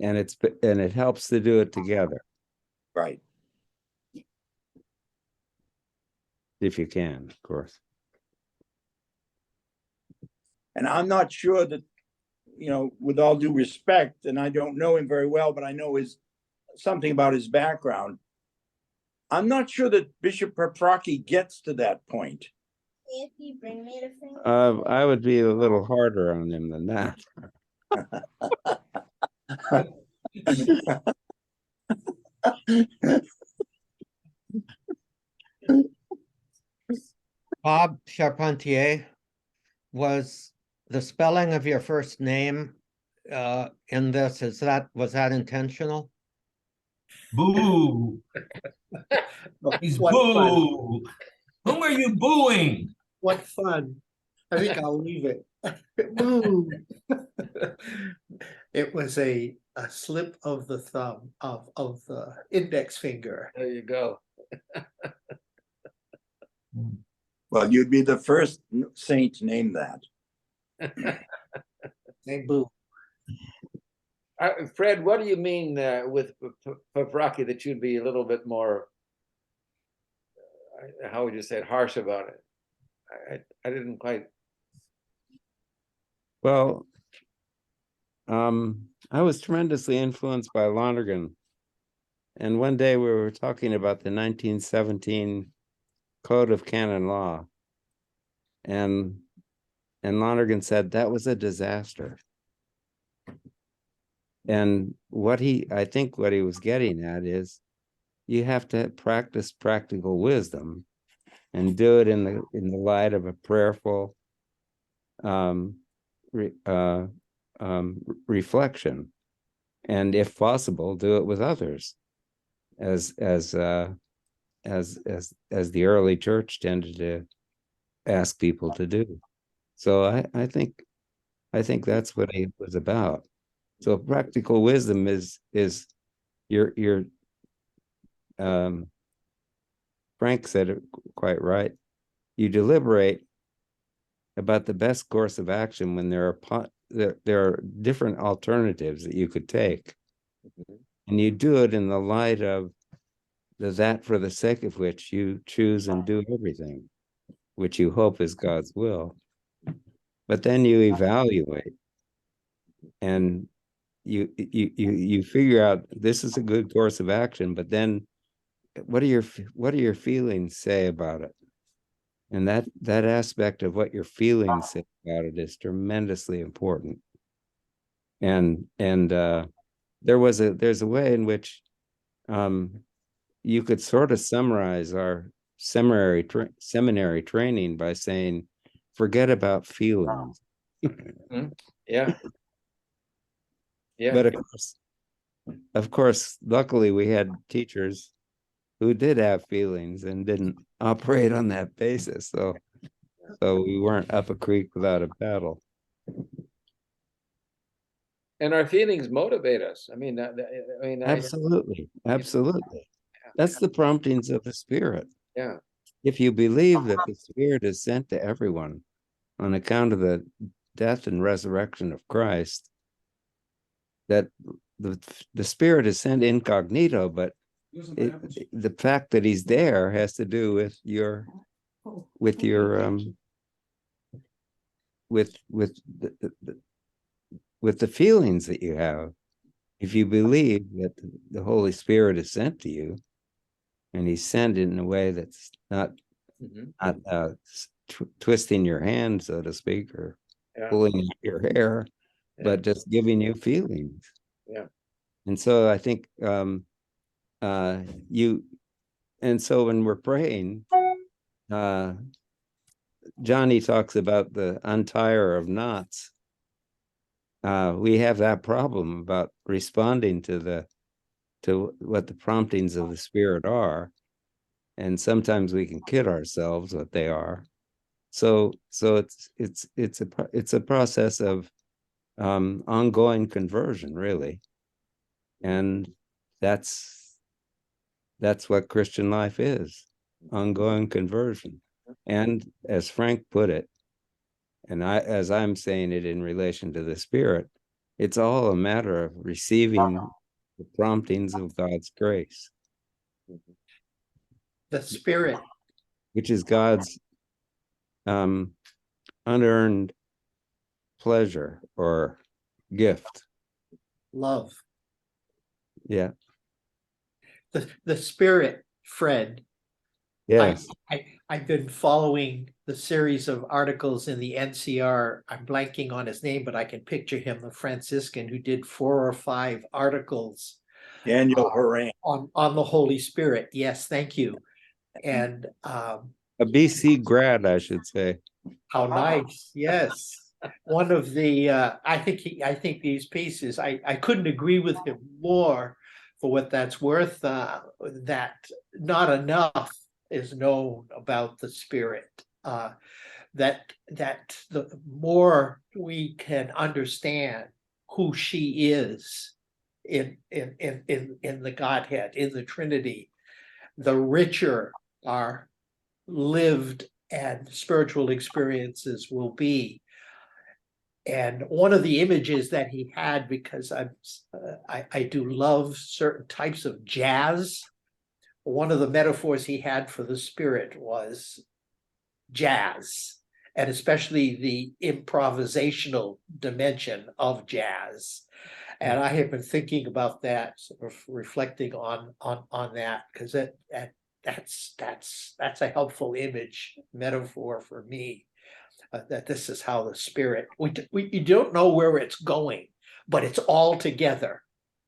And it helps to do it together right. if you can, of course. And I'm not sure that, you know, with all due respect, and I don't know him very well, but I know something about his background. I'm not sure that Bishop Paprocki gets to that point. I would be a little harder on him than that. Bob Charpentier, was the spelling of your first name in this, was that intentional? Boo. He's What fun. boo. Whom are you booing? What fun. I think I'll leave it. Boo. It was a slip of the thumb of the index finger. There you go. Well, you'd be the first saint to name that. Hey, boo. Fred, what do you mean with Paprocki that you'd be a little bit more, how would you say it, harsh about it? I didn't quite. Well, I was tremendously influenced by Lonergan. And one day we were talking about the 1917 Code of Canon Law. And Lonergan said that was a disaster. And I think what he was getting at is you have to practice practical wisdom and do it in the light of a prayerful reflection, and if possible, do it with others, as the early church tended to ask people to do. So I think that's what it was about. So practical wisdom is your Frank said it quite right. You deliberate about the best course of action when there are different alternatives that you could take. And you do it in the light of that for the sake of which you choose and do everything, which you hope is God's will. But then you evaluate and you figure out this is a good course of action, but then what do your feelings say about it? And that aspect of what your feelings say about it is tremendously important. And there's a way in which you could sort of summarize our seminary training by saying, forget about feelings. Yeah. Yeah. But of course, luckily we had teachers who did have feelings and didn't operate on that basis. So we weren't up a creek without a paddle. And our feelings motivate us. I mean, Absolutely. That's the promptings of the Spirit. Yeah. If you believe that the Spirit is sent to everyone on account of the death and resurrection of Christ, that the Spirit is sent incognito, but the fact that he's there has to do with the feelings that you have. If you believe that the Holy Spirit is sent to you, and he's sent in a way that's not twisting your hand, so to speak, or pulling out your hair, but just giving you feelings. Yeah. And so I think so when we're praying, Johnny talks about the untire of knots. We have that problem about responding to what the promptings of the Spirit are, and sometimes we can kid ourselves what they are. So it's a process of ongoing conversion, really. And that's what Christian life is, ongoing conversion. And as Frank put it, and as I'm saying it in relation to the Spirit, it's all a matter of receiving the promptings of God's grace, The Spirit. which is God's unearned pleasure or gift. Love. Yeah. The Spirit, Fred. Yes. I've been following the series of articles in the NCR. I'm blanking on his name, but I can picture him, the Franciscan who did 4 or 5 articles Daniel Horan. on the Holy Spirit. Yes, thank you. And A BC grad, I should say. how nice. Yes. One of the I think these pieces, I couldn't agree with him more for what that's worth, that not enough is known about the Spirit. That the more we can understand who she is in the Godhead, in the Trinity, the richer our lived and spiritual experiences will be. And one of the images that he had, because I do love certain types of jazz, one of the metaphors he had for the Spirit was jazz, and especially the improvisational dimension of jazz. And I have been thinking about that, sort of reflecting on that, because that's a helpful image, metaphor for me. That this is how the Spirit, you don't know where it's going, but it's all together.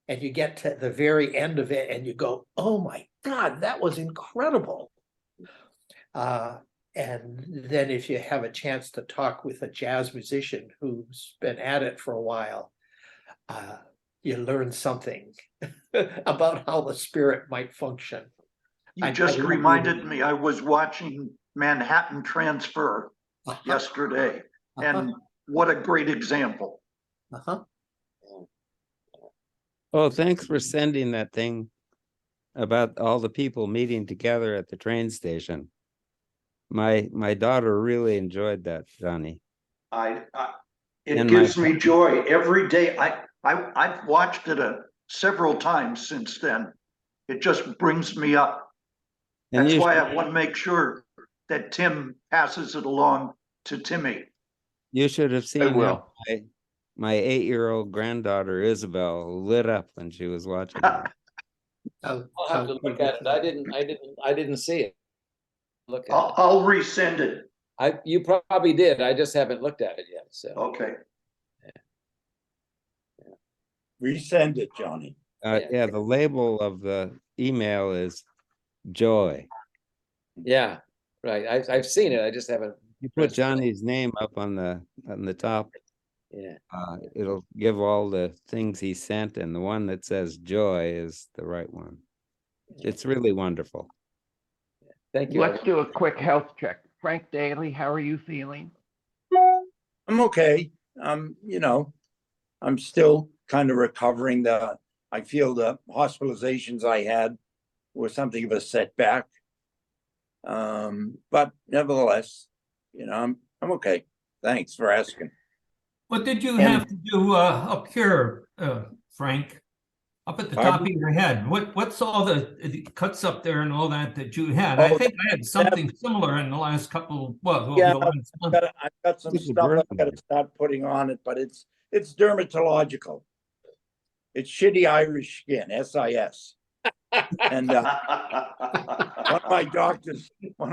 And you get to the very end of it and you go, oh my God, that was incredible. And then if you have a chance to talk with a jazz musician who's been at it for a while, you learn something about how the Spirit might function. You just reminded me, I was watching Manhattan Transfer yesterday, and what a great example. Oh, thanks for sending that thing about all the people meeting together at the train station. My daughter really enjoyed that, Johnny. It gives me joy every day. I've watched it several times since then. It just brings me up. And that's why I want to make sure that Tim passes it along to Timmy. You should have seen how my 8-year-old granddaughter Isabel lit up when she was watching it. I'll have to look at it. I didn't see it. Look at I'll resend it. You probably did. I just haven't looked at it yet. So okay. Resend it, Johnny. Yeah, the label of the email is joy. Yeah, right. I've seen it. I just haven't. You put Johnny's name up on the top. Yeah. It'll give all the things he sent, and the one that says joy is the right one. It's really wonderful. Thank you. Let's do a quick health check. Frank Daly, how are you feeling? I'm okay. I'm still kind of recovering. I feel the hospitalizations I had were something of a setback. But nevertheless, I'm okay. Thanks for asking. What did you have to do up here, Frank? Up at the top of your head? What's all the cuts up there and all that you had? I think I had something similar in the last couple. I've got some stuff I've got to start putting on it, but it's dermatological. It's shitty Irish skin, SIS. And one of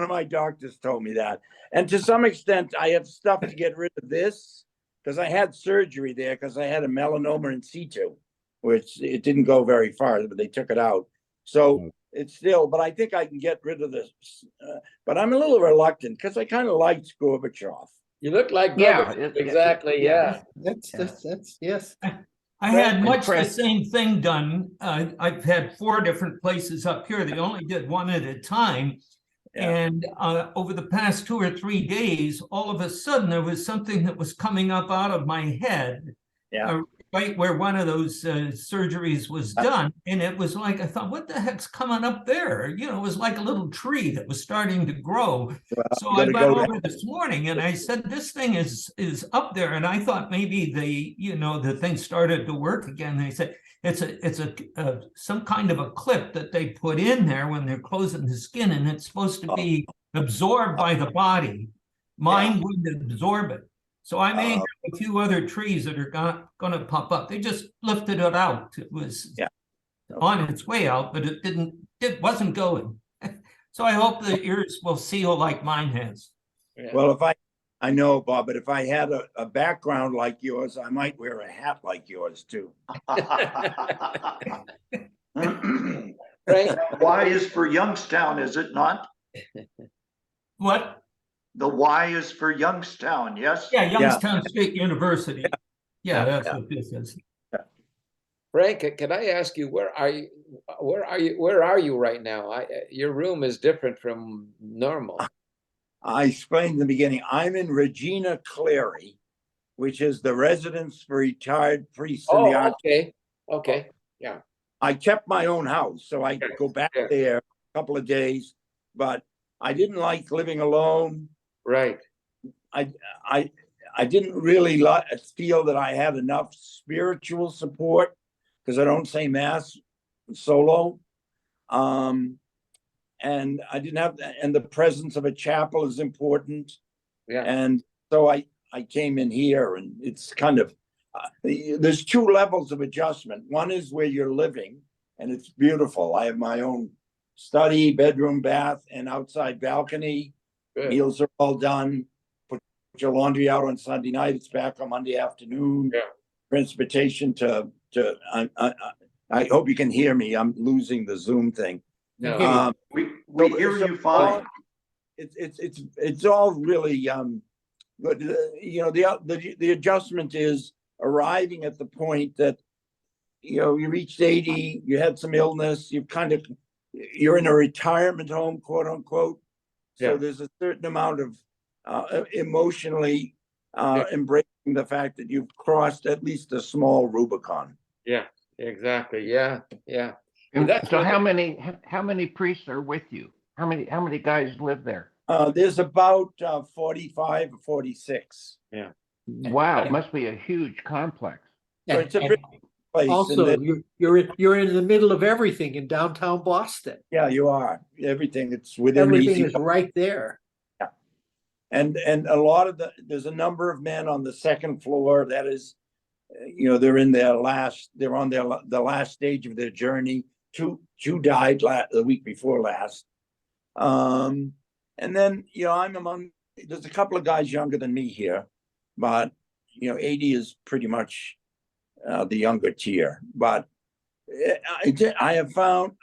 my doctors told me that. And to some extent, I have stuff to get rid of this because I had surgery there because I had a melanoma in situ, which it didn't go very far, but they took it out. So it's still, but I think I can get rid of this. But I'm a little reluctant because I kind of liked Gorbachev. You look like Gorbachev. Exactly. Yeah. That's yes. I had much the same thing done. I've had 4 different places up here. They only did one at a time. Yeah. And over the past 2 or 3 days, all of a sudden, there was something that was coming up out of my head. Yeah. right where one of those surgeries was done. And it was like, I thought, what the heck's coming up there? You know, it was like a little tree that was starting to grow. So I gotta went go over this morning and I said, this thing is up there. And I thought maybe the thing started to work again. They said, it's some kind of a clip that they put in there when they're closing the skin, and it's supposed to be absorbed by the body. Mine wouldn't absorb it. So I may have a few other trees that are going to pop up. They just lifted it out. It was on its way out, but it wasn't going. So I hope the ears will seal like mine has. Well, I know, Bob, but if I had a background like yours, I might wear a hat like yours too. Frank, Y is for Youngstown, is it not? What? The Y is for Youngstown, yes? Yeah, Youngstown State University. Yeah, that's what this is. Frank, can I ask you, where are you right now? Your room is different from normal. I explained in the beginning, I'm in Regina Cleary, which is the residence for retired priests in the Arch. Okay, yeah. I kept my own house, so I go back there a couple of days, but I didn't like living alone. Right. I didn't really feel that I had enough spiritual support because I don't say mass solo. And I didn't have, and the presence of a chapel is important. Yeah. And so I came in here, and it's kind of, there's two levels of adjustment. One is where you're living, and it's beautiful. I have my own study, bedroom, bath, and outside balcony. Good. Meals are all done. Put your laundry out on Sunday night. It's back on Monday afternoon. Yeah. Transportation to I hope you can hear me. I'm losing the Zoom thing. No. We hear you fine. It's all really but you know, the adjustment is arriving at the point that, you know, you reached 80, you had some illness, you're in a retirement home, quote unquote. So there's a certain amount of emotionally embracing the fact that you've crossed at least a small Rubicon. Yeah, exactly. Yeah. And That's so what- how many priests are with you? How many guys live there? There's about 45 or 46. Wow, it must be a huge complex. So it's a big place. Also, and then- you're in the middle of everything in downtown Boston. yeah, you are. Everything that's within Everything easy. is right there. And a lot of there's a number of men on the second floor that is, you know, they're on the last stage of their journey. Two died the week before last. And then, you know, there's a couple of guys younger than me here, but, you know, 80 is pretty much the younger tier. But I have found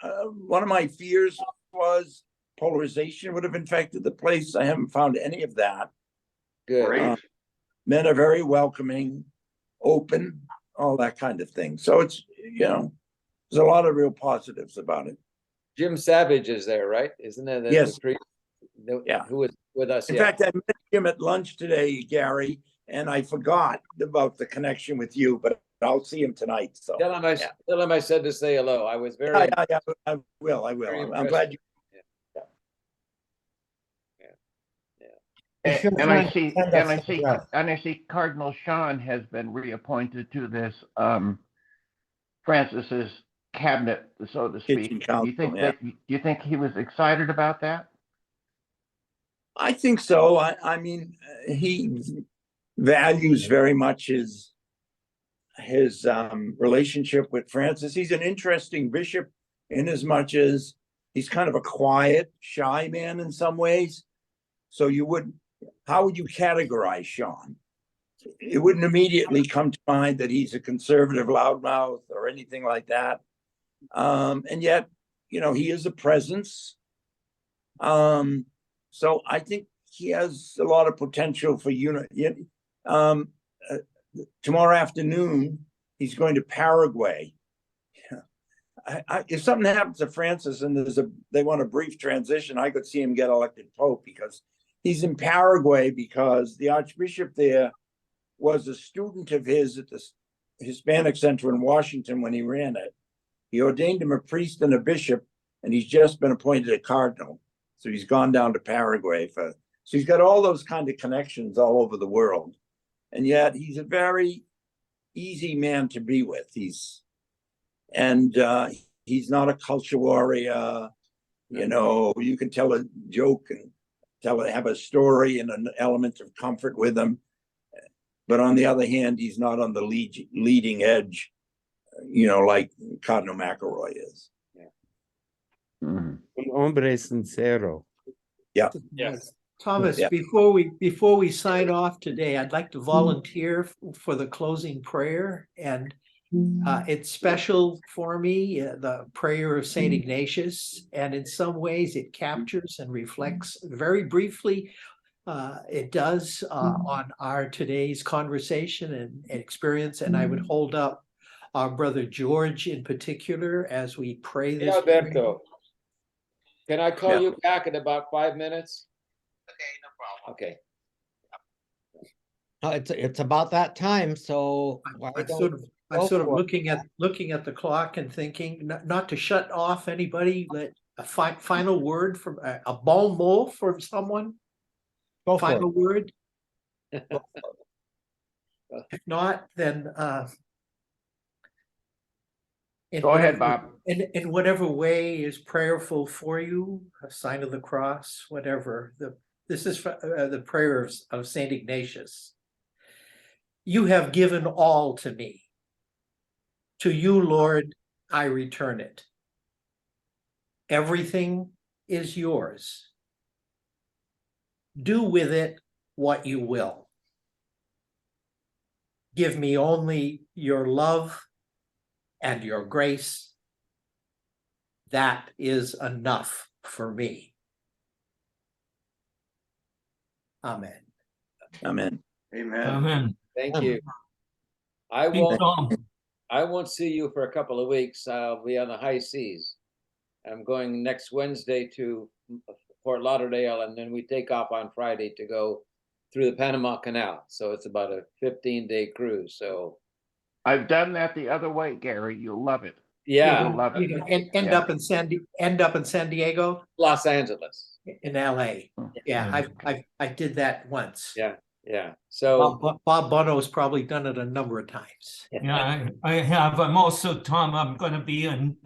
one of my fears was polarization would have infected the place. I haven't found any of that. Good. Great. Men are very welcoming, open, all that kind of thing. So it's, you know, there's a lot of real positives about it. Jim Savage is there, right? Isn't that the Yes. priest? Yeah. Who was with us? In Yeah. fact, I met him at lunch today, Gary, and I forgot about the connection with you, but I'll see him tonight. So Tell him I said to say hello. I was very. yeah, I will. Very I'm glad you. And I see Cardinal Sean has been reappointed to this Francis's cabinet, so to speak. Kitchen council, Do you think he was excited about that? I think so. I mean, he values very much his relationship with Francis. He's an interesting bishop in as much as he's kind of a quiet, shy man in some ways. So how would you categorize Sean? It wouldn't immediately come to mind that he's a conservative loudmouth or anything like that. And yet, you know, he is a presence. So I think he has a lot of potential for unity. Tomorrow afternoon, he's going to Paraguay. If something happens to Francis and they want a brief transition, I could see him get elected Pope, because he's in Paraguay because the Archbishop there was a student of his at the Hispanic Center in Washington when he ran it. He ordained him a priest and a bishop, and he's just been appointed a cardinal. So he's gone down to Paraguay so he's got all those kind of connections all over the world. And yet he's a very easy man to be with. He's not a culture warrior. You can tell a joke and have a story and an element of comfort with him. But on the other hand, he's not on the leading edge, like Cardinal McElroy is. Mhm. Un hombre sincero. Yeah. Yes. Thomas, Yeah. before we sign off today, I'd like to volunteer for the closing prayer, and it's special for me, the prayer of Saint Ignatius, and in some ways it captures and reflects very briefly. It does on our today's conversation and experience, and I would hold up our brother George in particular as we pray Hey, this. prayer. Alberto, can I call Yeah. you back in about 5 minutes? Okay. It's about that time, so why I'm don't sort of, I'm go sort of for it. looking at the clock and thinking, not to shut off anybody, let a final word from a bon mot from someone, Go for it. final word. If not, then in Go ahead, whatever- Bob. In whatever way is prayerful for you, a sign of the cross, whatever. This is the prayer of Saint Ignatius. You have given all to me. To you, Lord, I return it. Everything is yours. Do with it what you will. Give me only your love and your grace. That is enough for me. Amen. Amen. Amen. Amen. Thank you. I won't see you for a couple of weeks. I'll be on the high seas. I'm going next Wednesday to Fort Lauderdale, and then we take off on Friday to go through the Panama Canal. So it's about a 15-day cruise. So I've done that the other way, Gary. You'll love it. yeah, You'll love it. End up in San Diego, Los Angeles. in LA. Yeah, I did that once. Yeah. So Bob Bono's probably done it a number of times. Yeah, I have. I'm also, Tom, I'm going to be in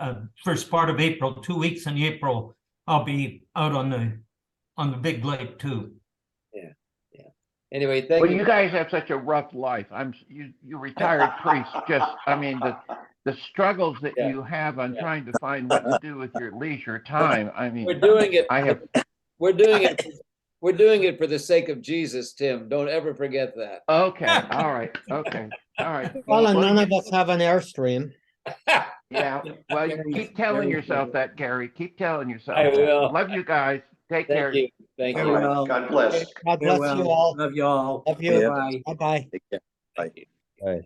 first part of April, 2 weeks in April. I'll be out on the big lake too. anyway, thank Well, you. you guys have such a rough life. You retired priests. The struggles that Yeah. you have on trying to find what to do with your leisure time. I mean, We're doing it. I have. We're doing it. We're doing it for the sake of Jesus, Tim. Don't ever forget that. Okay. All right. Okay. All right. Well, and none of us have an Airstream. Yeah. Well, you keep telling yourself that, Gary. Keep telling yourself. I that. will. Love you guys. Take Thank care. you. Thank All you. right. Farewell. God bless. God bless you all. Love you all. Love you. Bye. Bye-bye. Take care. Bye. Right.